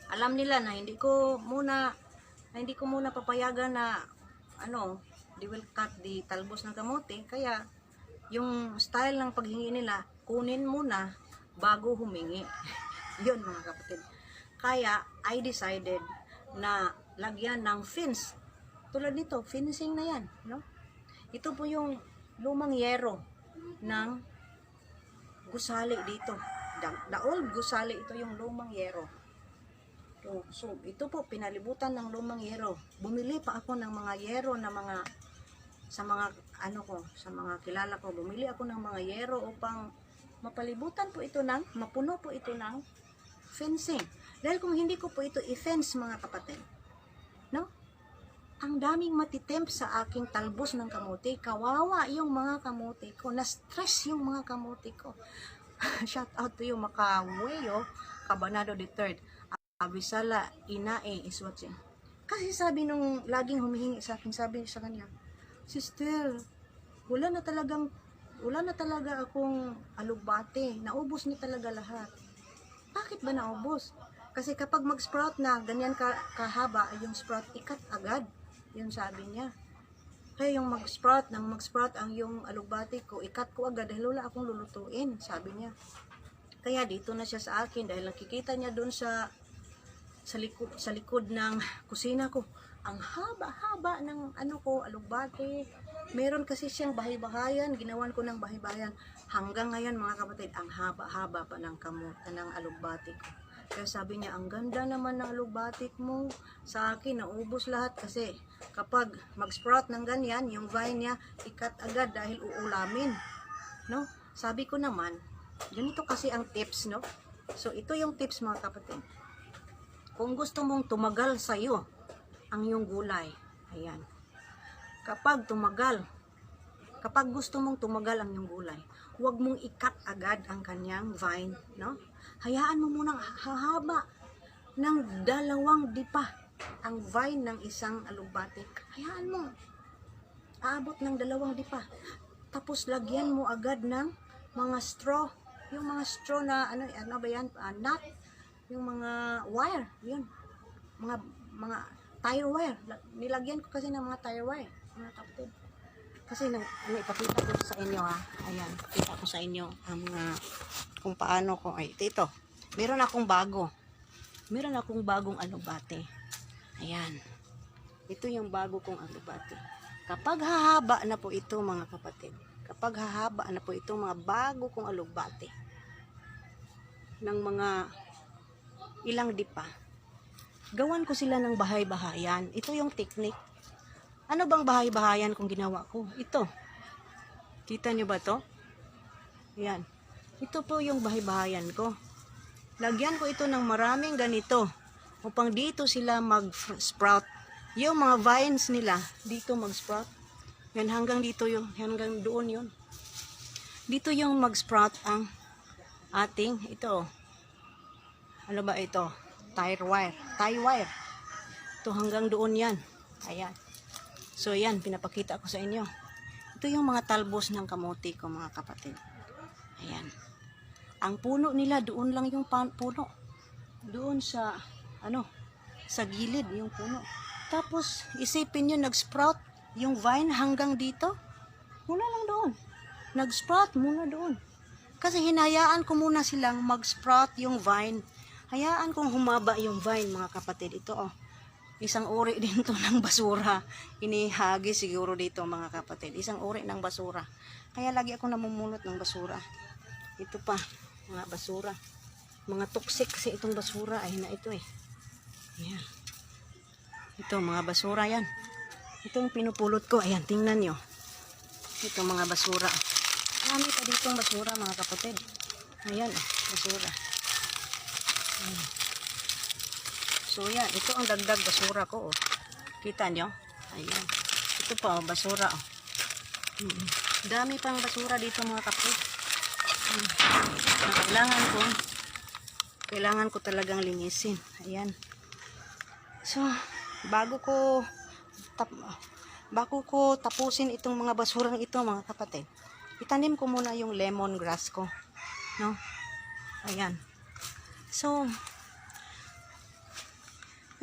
alam nila na hindi ko muna Ay, hindi ko muna papayagan na they will cut the talbos ng kamote. Kaya yung style ng paghingi nila, kunin muna bago humingi. Yun mga kapatid. Kaya I decided na lagyan ng fence. Tulad nito, fencing na yan, no? Ito po yung lumang yero ng gusali dito. The old gusali, ito yung lumang yero. So, ito po, pinalibutan ng lumang yero. Bumili pa ako ng mga yero na sa mga kilala ko. Bumili ako ng mga yero upang mapalibutan po ito mapuno po ito ng fencing. Dahil kung hindi ko po ito i-fence mga kapatid, no? Ang daming matitempt sa aking talbos ng kamote. Kawawa yung mga kamote ko. Na-stress yung mga kamote ko. Shout out to you, Makaweyo, Cabanado III. Abisala, Inae, is watching. Kasi sabi nung laging humihingi sa akin, sabi sa kanya, Sister, wala na talaga akong alugbate. Naubos na talaga lahat. Bakit ba naubos? Kasi kapag mag-sprout na, ganyan kahaba, yung sprout, ikat agad. Yun sabi niya. Kaya yung mag-sprout ang yung alugbate ko, ikat ko agad dahil wala akong lulutuin, sabi niya. Kaya dito na siya sa akin dahil nakikita niya doon sa likod ng kusina ko. Ang haba-haba ng alugbate. Meron kasi siyang bahay-bahayan, ginawan ko ng bahay-bahayan. Hanggang ngayon mga kapatid, ang haba-haba pa ng alugbate ko. Kaya sabi niya, ang ganda naman ng alugbate mo. Sa akin, naubos lahat kasi kapag mag-sprout ng ganyan, yung vine niya, ikat agad dahil uulamin. No? Sabi ko naman, ganito kasi ang tips, no? So, ito yung tips mga kapatid. Kung gusto mong tumagal sa'yo ang iyong gulay, ayan. Kapag gusto mong tumagal ang iyong gulay, huwag mong ikat agad ang kanyang vine, no? Hayaan mo munang hahaba ng 2 dipa ang vine ng isang alugbate. Hayaan mo. Aabot ng 2 dipa. Tapos lagyan mo agad ng mga straw. Yung mga straw na ano ba yan? Nut. Yung mga wire. Yun. Mga tire wire. Nilagyan ko kasi ng mga tire wire. Mga kapatid. Kasi ipakita ko sa inyo ha. Ayan, ipakita ko sa inyo ang mga kung paano ko. Ay, ito. Meron akong bagong alugbate. Ayan. Ito yung bago kong alugbate. Kapag hahaba na po ito mga kapatid. Kapag hahaba na po itong mga bago kong alugbate ng mga ilang dipa, gawan ko sila ng bahay-bahayan. Ito yung technique. Ano bang bahay-bahayan kung ginawa ko? Ito. Kita nyo ba to? Yan. Ito po yung bahay-bahayan ko. Lagyan ko ito ng maraming ganito upang dito sila mag-sprout. Yung mga vines nila, dito mag-sprout. Yan hanggang dito yung, hanggang doon yun. Dito yung mag-sprout ang ating, ito. Ano ba ito? Tire wire. Ito hanggang doon yan. Ayan. So yan, pinapakita ko sa inyo. Ito yung mga talbos ng kamote ko mga kapatid. Ayan. Ang puno nila, doon lang yung puno. Doon sa, sa gilid yung puno. Tapos, isipin nyo, nag-sprout yung vine hanggang dito. Muna lang doon. Nag-sprout muna doon. Kasi hinayaan ko muna silang mag-sprout yung vine. Hayaan kong humaba yung vine mga kapatid. Ito isang uri din to ng basura. Inihagi siguro dito mga kapatid. Isang uri ng basura. Kaya lagi ako namumulot ng basura. Ito pa, mga basura. Mga toxic kasi itong basura ay na ito eh. Ayan. Ito mga basura yan. Ito yung pinupulot ko. Ayan, tingnan nyo. Ito mga basura. Marami pa ditong basura mga kapatid. Ayan, basura. Ayan. So yan, ito ang dagdag basura ko. Kita nyo? Ayan. Ito pa, basura. Dami pang basura dito mga kapatid. Kailangan ko talagang linisin. Ayan. So, bago ko tapusin itong mga basurang ito mga kapatid, itanim ko muna yung lemongrass ko. No? Ayan. So,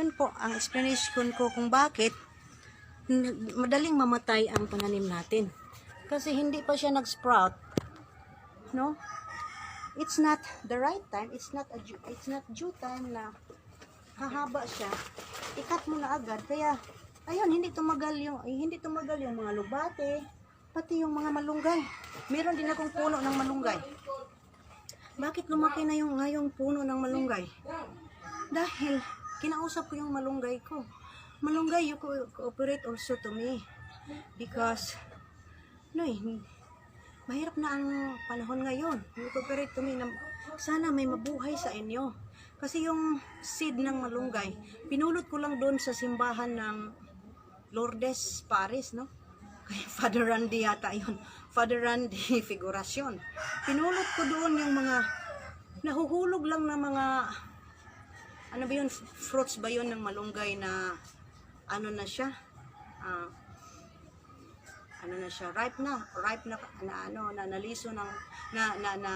Yun po ang explanation ko kung bakit madaling mamatay ang pananim natin. Kasi hindi pa siya nag-sprout. No? It's not the right time. It's not due time na hahaba siya. Ikat mo na agad. Kaya, ayun, hindi tumagal yung mga lubate, pati yung mga malunggay. Meron din akong puno ng malunggay. Bakit lumaki na yung ngayong puno ng malunggay? Dahil, kinausap ko yung malunggay ko. Malunggay, you cooperate also to me. Because, mahirap na ang panahon ngayon. You cooperate to me na sana may mabuhay sa inyo. Kasi yung seed ng malunggay, pinulot ko lang doon sa simbahan ng Lourdes, Paris, no? Kay Father Randy yata yun. Father Randy Figurasyon. Pinulot ko doon yung mga nahuhulog lang na mga ano ba yun, fruits ba yun ng malunggay na ano na siya? Ripe na naliso ng na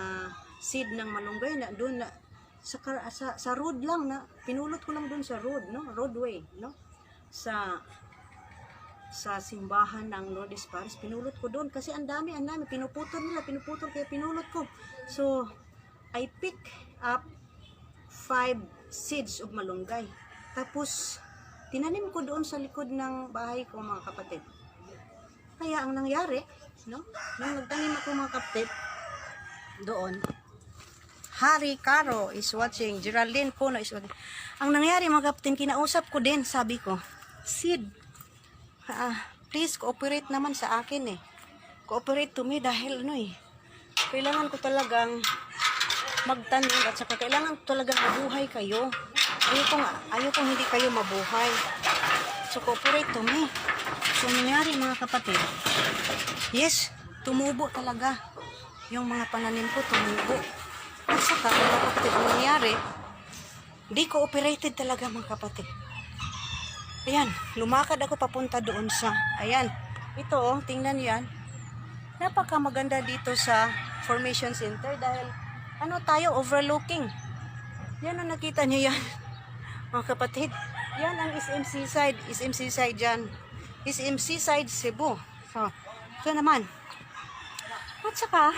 seed ng malunggay na doon na sa road lang na pinulot ko lang doon sa road, no? Roadway, no? Sa simbahan ng Lourdes Paris, pinulot ko doon kasi ang dami pinuputol kaya pinulot ko. So I pick up 5 seeds of malunggay. Tapos tinanim ko doon sa likod ng bahay ko, mga kapatid. Kaya ang nangyari, no? Nung nagtanim ako, mga kapatid, doon, Harry Caro is watching, Geraldine Puno is watching. Ang nangyari, mga kapatid, kinausap ko din, sabi ko, seed, please cooperate naman sa akin Cooperate to me dahil kailangan ko talagang magtanim at saka kailangan ko talagang mabuhay kayo. Ayokong hindi kayo mabuhay. So cooperate to me. So nangyari, mga kapatid, yes, tumubo talaga. Yung mga pananim ko tumubo. At saka, mga kapatid, nangyari, di cooperated talaga, mga kapatid. Ayan, lumakad ako papunta doon sa, ayan, ito tingnan nyo yan. Napaka maganda dito sa Formation Center dahil, tayo, overlooking. Yan ang nakita nyo yan, mga kapatid. Yan ang SMC side dyan. SMC side Cebu. So, ito naman. At saka,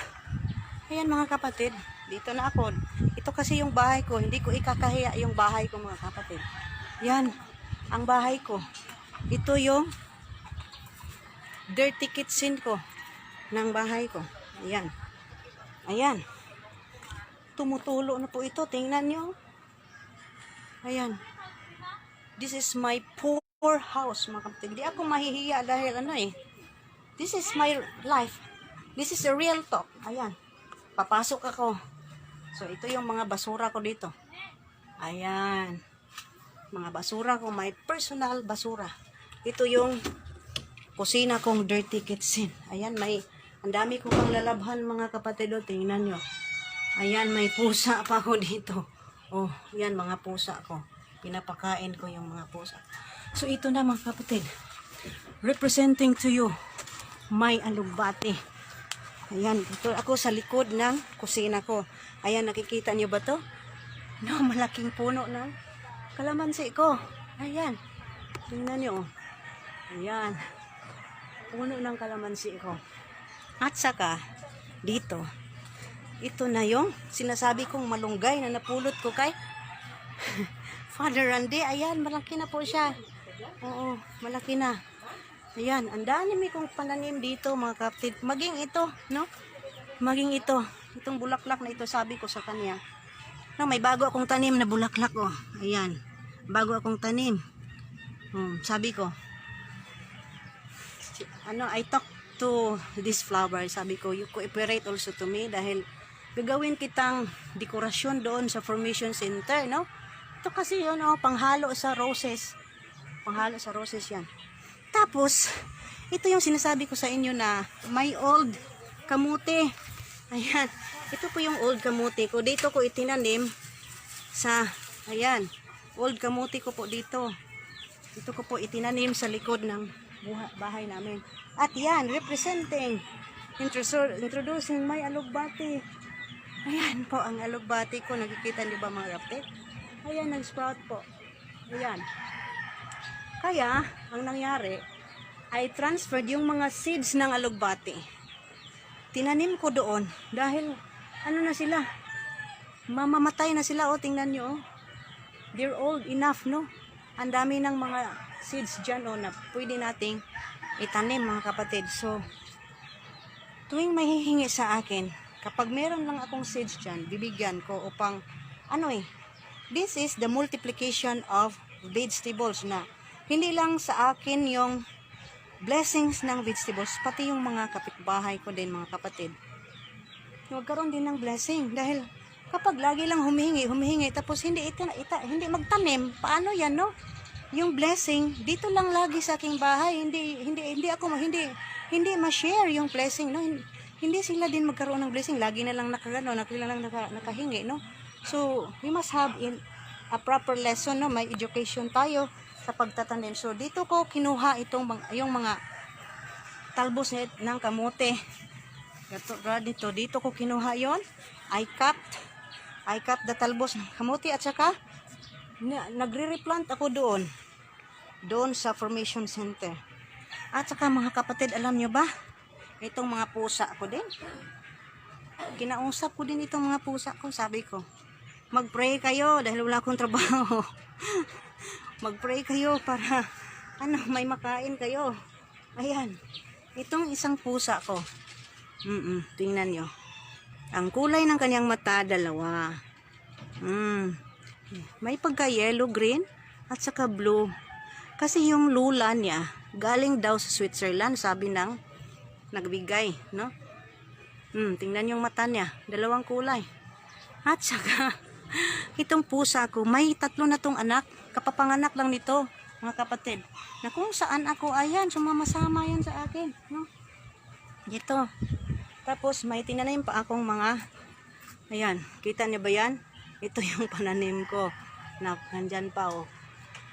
ayan, mga kapatid, dito na ako. Ito kasi yung bahay ko. Hindi ko ikakahiya yung bahay ko, mga kapatid. Yan, ang bahay ko. Ito yung dirty kitchen ko ng bahay ko. Ayan. Ayan. Tumutulo na po ito. Tingnan nyo. Ayan. This is my poor house, mga kapatid. Hindi ako mahihiya dahil this is my life. This is a real talk. Ayan. Papasok ako. So, ito yung mga basura ko dito. Ayan. Mga basura ko. My personal basura. Ito yung kusina kong dirty kitchen. Ayan, ang dami ko pang lalabhan, mga kapatid. Tingnan nyo. Ayan, may pusa pa ako dito. Oh, yan, mga pusa ko. Pinapakain ko yung mga pusa. So, ito na, mga kapatid. Representing to you, my alugbati. Ayan, ito ako sa likod ng kusina ko. Ayan, nakikita nyo ba to? No, malaking puno ng kalamansi ko. Ayan. Tingnan nyo. Ayan. Puno ng kalamansi ko. At saka, dito, ito na yung sinasabi kong malunggay na napulot ko kay Father Randy. Ayan, malaki na po siya. Oo, malaki na. Ayan, ang dami kong pananim dito, mga kapatid. Maging ito, no? Maging ito. Itong bulaklak na ito, sabi ko sa kanya. No, may bago akong tanim na bulaklak, oh. Ayan. Bago akong tanim. Sabi ko, I talk to this flower. Sabi ko, you cooperate also to me dahil gagawin kitang dekorasyon doon sa Formation Center, no? Ito kasi yun, panghalo sa roses. Panghalo sa roses yan. Tapos, ito yung sinasabi ko sa inyo na may old kamuti. Ayan. Ito po yung old kamuti ko. Dito ko itinanim sa, ayan, old kamuti ko po dito. Ito ko po itinanim sa likod ng bahay namin. At yan, representing, introducing my alugbati. Ayan po ang alugbati ko. Nakikita niyo ba, mga kapatid? Ayan, nag-sprout po. Ayan. Kaya, ang nangyari, ay transferred yung mga seeds ng alugbati. Tinanim ko doon dahil ano na sila, mamamatay na sila. O, tingnan nyo. They're old enough, no? Ang dami ng mga seeds dyan, na pwede nating itanim, mga kapatid. So, tuwing may hihingi sa akin, kapag meron lang akong seeds dyan, bibigyan ko upang, this is the multiplication of vegetables na hindi lang sa akin yung blessings ng vegetables, pati yung mga kapitbahay ko din, mga kapatid. Magkaroon din ng blessing dahil kapag lagi lang humihingi, tapos hindi magtanim, paano yan, no? Yung blessing dito lang lagi sa aking bahay, hindi ma-share yung blessing, no? Hindi sila din magkaroon ng blessing, lagi na lang nakahingi, no? So we must have a proper lesson, no? May education tayo sa pagtatanim. So dito ko kinuha yung mga talbos ng kamote. Dito ko kinuha yon. I cut the talbos ng kamote at saka nagre-replant ako doon sa formation center. At saka mga kapatid, alam nyo ba, itong mga pusa ko din, kinausap ko din itong mga pusa ko. Sabi ko, mag-pray kayo dahil wala akong trabaho. Mag-pray kayo para may makain kayo. Ayan, itong isang pusa ko, tingnan nyo, ang kulay ng kanyang mata, dalawa. May pagka yellow, green at saka blue. Kasi yung lula niya galing daw sa Switzerland, sabi ng nagbigay, no? Tingnan yung mata niya, dalawang kulay. At saka itong pusa ko, may 3 na tong anak, kapapanganak lang nito, mga kapatid, na kung saan ako, ayan, sumama-sama yan sa akin, no? Dito. Tapos may tinanim pa akong mga, ayan, kita niyo ba yan? Ito yung pananim ko na nandyan pa,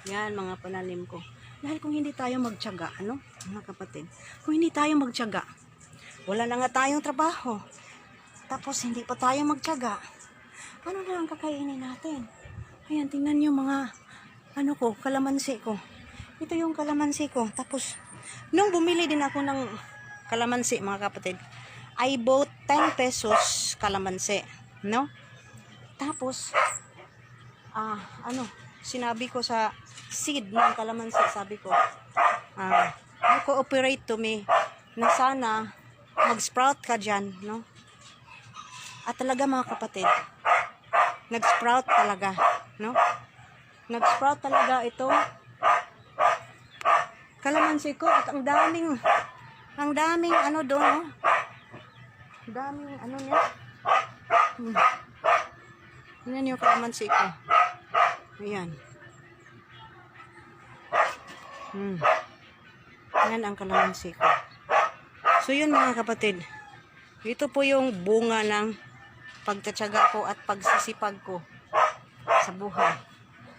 yan, mga pananim ko. Dahil kung hindi tayo magtiyaga, mga kapatid, kung hindi tayo magtiyaga, wala na nga tayong trabaho, tapos hindi pa tayo magtiyaga, ano na ang kakainin natin? Ayan, tingnan nyo mga kalamansi ko. Ito yung kalamansi ko. Tapos nung bumili din ako ng kalamansi, mga kapatid, I bought 10 pesos kalamansi, no? Tapos sinabi ko sa seed ng kalamansi, sabi ko, cooperate to me na sana mag-sprout ka dyan, no? At talaga, mga kapatid, nag-sprout talaga, no? Nag-sprout talaga ito kalamansi ko, at ang daming doon, no? Daming niya. Yan yung kalamansi ko. Ayan. Yan ang kalamansi ko. So yun, mga kapatid, ito po yung bunga ng pagtatsaga ko at pagsisipag ko sa buhay.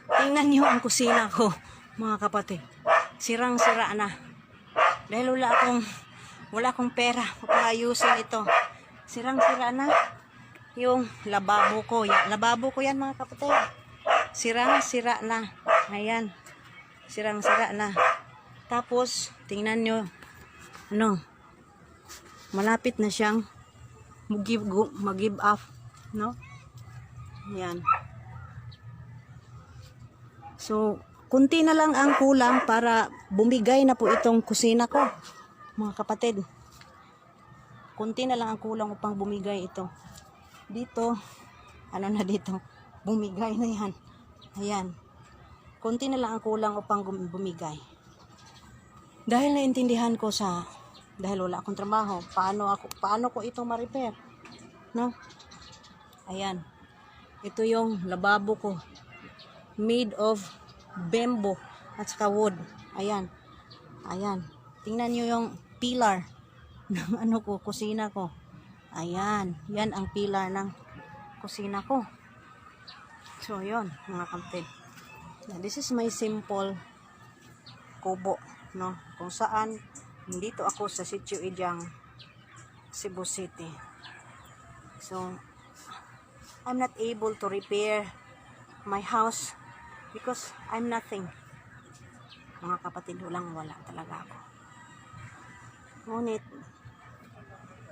Tingnan niyo ang kusina ko, mga kapatid. Sirang-sira na. Dahil wala akong pera para ayusin ito. Sirang-sira na yung lababo ko. Lababo ko yan, mga kapatid. Sirang-sira na. Ayan. Sirang-sira na. Tapos, tingnan nyo, malapit na siyang mag-give up, no? Yan. So, kunti na lang ang kulang para bumigay na po itong kusina ko, mga kapatid. Kunti na lang ang kulang upang bumigay ito. Dito, dito, bumigay na yan. Ayan. Kunti na lang ang kulang upang bumigay. Dahil naintindihan ko dahil wala akong trabaho, paano ko ito ma-repair, no? Ayan. Ito yung lababo ko, made of bamboo at saka wood. Ayan. Ayan. Tingnan nyo yung pillar ng kusina ko. Ayan. Yan ang pillar ng kusina ko. So, yun, mga kapatid. This is my simple kubo, no? Kung saan, dito ako sa Sitio Idyang, Cebu City. So, I'm not able to repair my house Because I'm nothing. Mga kapatid, wala talaga ako. Ngunit,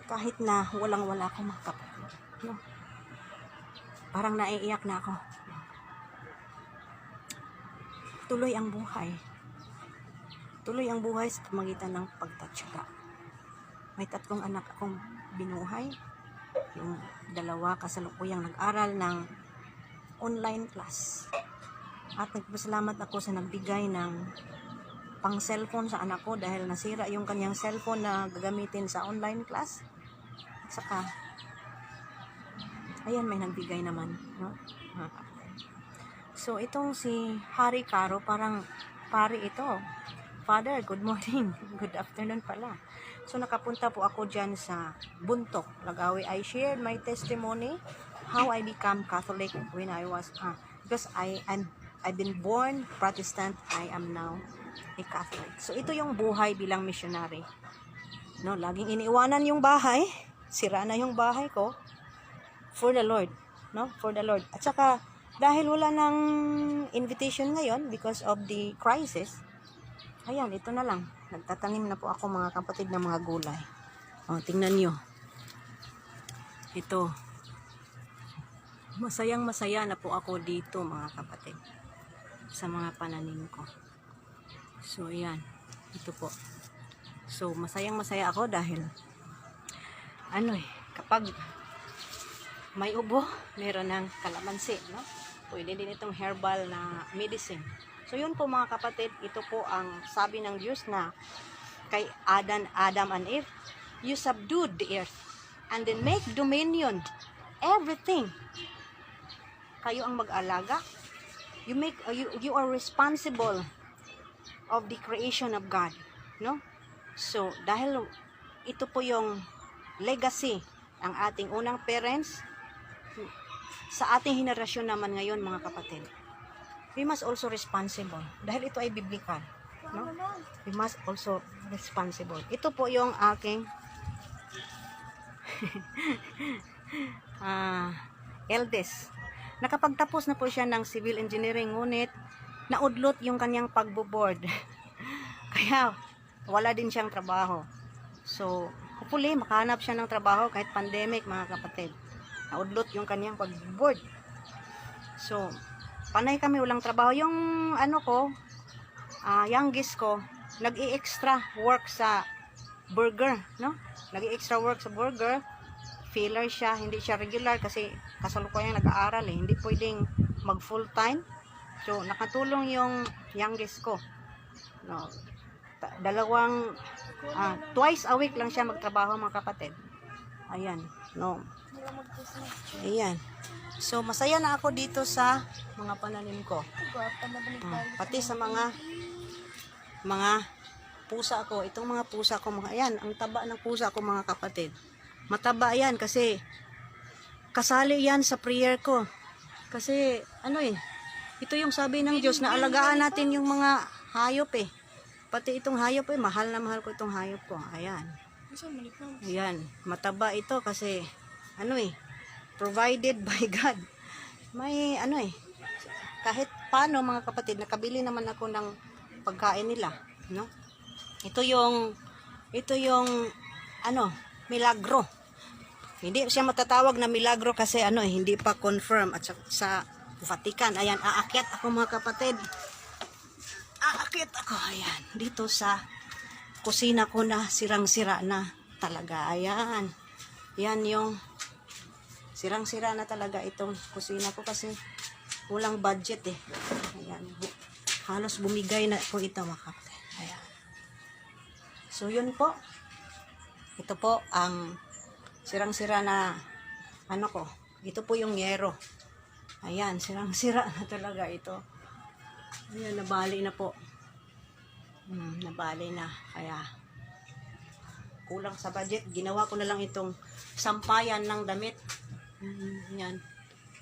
kahit na wala ako mga kapatid, no? Parang naiiyak na ako. Tuloy ang buhay. Tuloy ang buhay sa pamagitan ng pagtatyaga. May 3 anak akong binuhay. Yung 2 kasalukuyang nag-aral ng online class. At nagpasalamat ako sa nagbigay ng pang cellphone sa anak ko dahil nasira yung kanyang cellphone na gagamitin sa online class. At saka, ayan, may nagbigay naman. No? So, itong si Hari Caro, parang pari ito. Father, good morning. Good afternoon pala. So, nakapunta po ako dyan sa Buntok, Lagawi. I shared my testimony, how I become Catholic when I was, because I've been born Protestant, I am now a Catholic. So, ito yung buhay bilang missionary. No, laging iniiwanan yung bahay, sira na yung bahay ko, for the Lord. No, for the Lord. At saka, dahil wala ng invitation ngayon because of the crisis, ayan, ito na lang. Nagtatanim na po ako mga kapatid ng mga gulay. O, tingnan nyo. Ito. Masayang-masaya na po ako dito mga kapatid. Sa mga pananim ko. So, ayan. Ito po. So, masayang-masaya ako dahil kapag may ubo, meron ng kalamansi, no? Pwede din itong herbal na medicine. So, yun po mga kapatid, ito po ang sabi ng Diyos na kay Adam and Eve, you subdued the earth and then make dominion everything. Kayo ang mag-alaga. You are responsible of the creation of God, no? So, dahil ito po yung legacy ang ating unang parents, sa ating henerasyon naman ngayon mga kapatid, we must also responsible. Dahil ito ay biblical, no? We must also responsible. Ito po yung aking eldest. Nakapagtapos na po siya ng civil engineering, ngunit naudlot yung kanyang pagbo-board. Kaya wala din siyang trabaho. So, hopefully makahanap siya ng trabaho kahit pandemic mga kapatid. Naudlot yung kanyang pag-board. So, panay kami walang trabaho. Yung youngest ko, nag-i-extra work sa burger, no? Nag-i-extra work sa burger. Filler siya, hindi siya regular kasi kasalukuyang nag-aaral eh. Hindi pwedeng mag full time. So, nakatulong yung youngest ko. No, twice a week lang siya magtrabaho mga kapatid. Ayan, no. Ayan. So, masaya na ako dito sa mga pananim ko. Pati sa mga pusa ko. Itong mga pusa ko, ayan, ang taba ng pusa ko mga kapatid. Mataba yan kasi kasali yan sa prayer ko. Kasi, ito yung sabi ng Diyos na alagaan natin yung mga hayop eh. Pati itong hayop eh, mahal na mahal ko itong hayop ko. Ayan. Ayan, mataba ito kasi provided by God. May kahit paano mga kapatid, nakabili naman ako ng pagkain nila, no? Ito yung milagro. Hindi siya matatawag na milagro kasi hindi pa confirm at sa Vatican. Ayan, aakyat ako mga kapatid. Aakyat ako, ayan, dito sa kusina ko na sirang-sira na talaga. Ayan. Yan yung sirang-sira na talaga itong kusina ko kasi walang budget eh. Ayan. Halos bumigay na po ito mga kapatid. Ayan. So yun po. Ito po ang sirang-sira na ko. Ito po yung yero. Ayan, sirang-sira na talaga ito. Ayan, nabali na po. Nabali na. Kaya kulang sa budget. Ginawa ko na lang itong sampayan ng damit. Yan.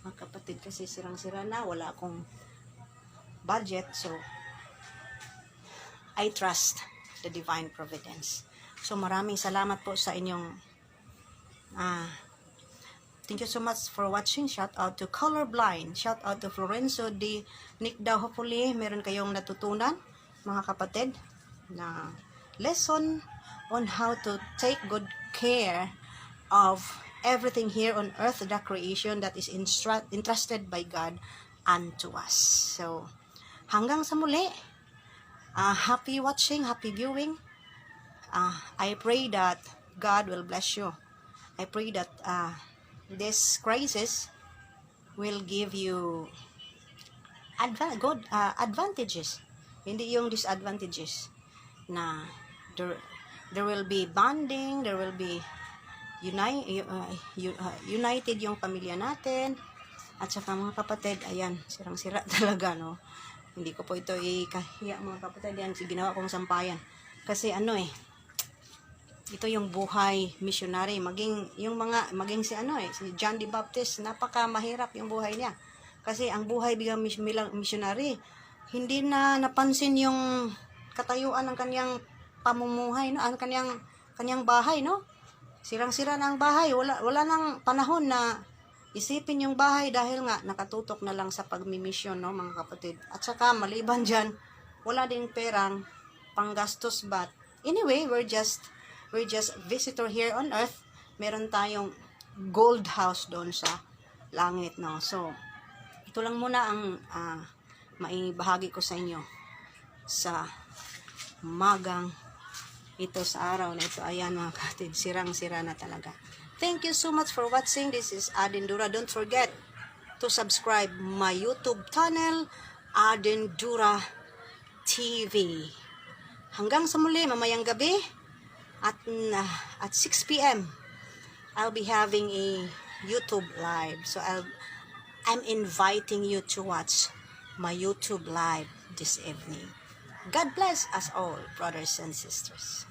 Mga kapatid, kasi sirang-sira na. Wala akong budget. So, I trust the divine providence. So, maraming salamat po sa inyong Thank you so much for watching. Shout out to Colorblind. Shout out to Florenzo D. Nick daw. Hopefully, meron kayong natutunan, mga kapatid, na lesson on how to take good care of everything here on earth, the creation that is entrusted by God unto us. So, hanggang sa muli, happy watching, happy viewing. I pray that God will bless you. I pray that this crisis will give you good advantages, hindi yung disadvantages, na there will be bonding, there will be united yung pamilya natin, at saka mga kapatid, ayan, sirang-sira talaga, no? Hindi ko po ito ikahiya, mga kapatid, yan, ginawa kong sampayan. Kasi ito yung buhay missionary, maging si si John the Baptist, napaka mahirap yung buhay niya. Kasi ang buhay bilang missionary, hindi na napansin yung katayuan ng kanyang pamumuhay, no? Ang kanyang bahay, no? Sirang-sira na ang bahay, wala nang panahon na isipin yung bahay dahil nga nakatutok na lang sa pagmimisyon, no, mga kapatid. At saka maliban diyan, wala ding perang panggastos. But anyway, we're just visitor here on earth. Meron tayong gold house doon sa langit, no. So ito lang muna ang maibahagi ko sa inyo sa magang ito, sa araw na ito. Ayan, mga kapatid, sirang-sira na talaga. Thank you so much for watching. This is Aden Dura. Don't forget to subscribe my YouTube channel, Aden Dura TV. Hanggang sa muli, mamayang gabi at 6 p.m. I'll be having a YouTube live. So I'm inviting you to watch my YouTube live this evening. God bless us all, brothers and sisters.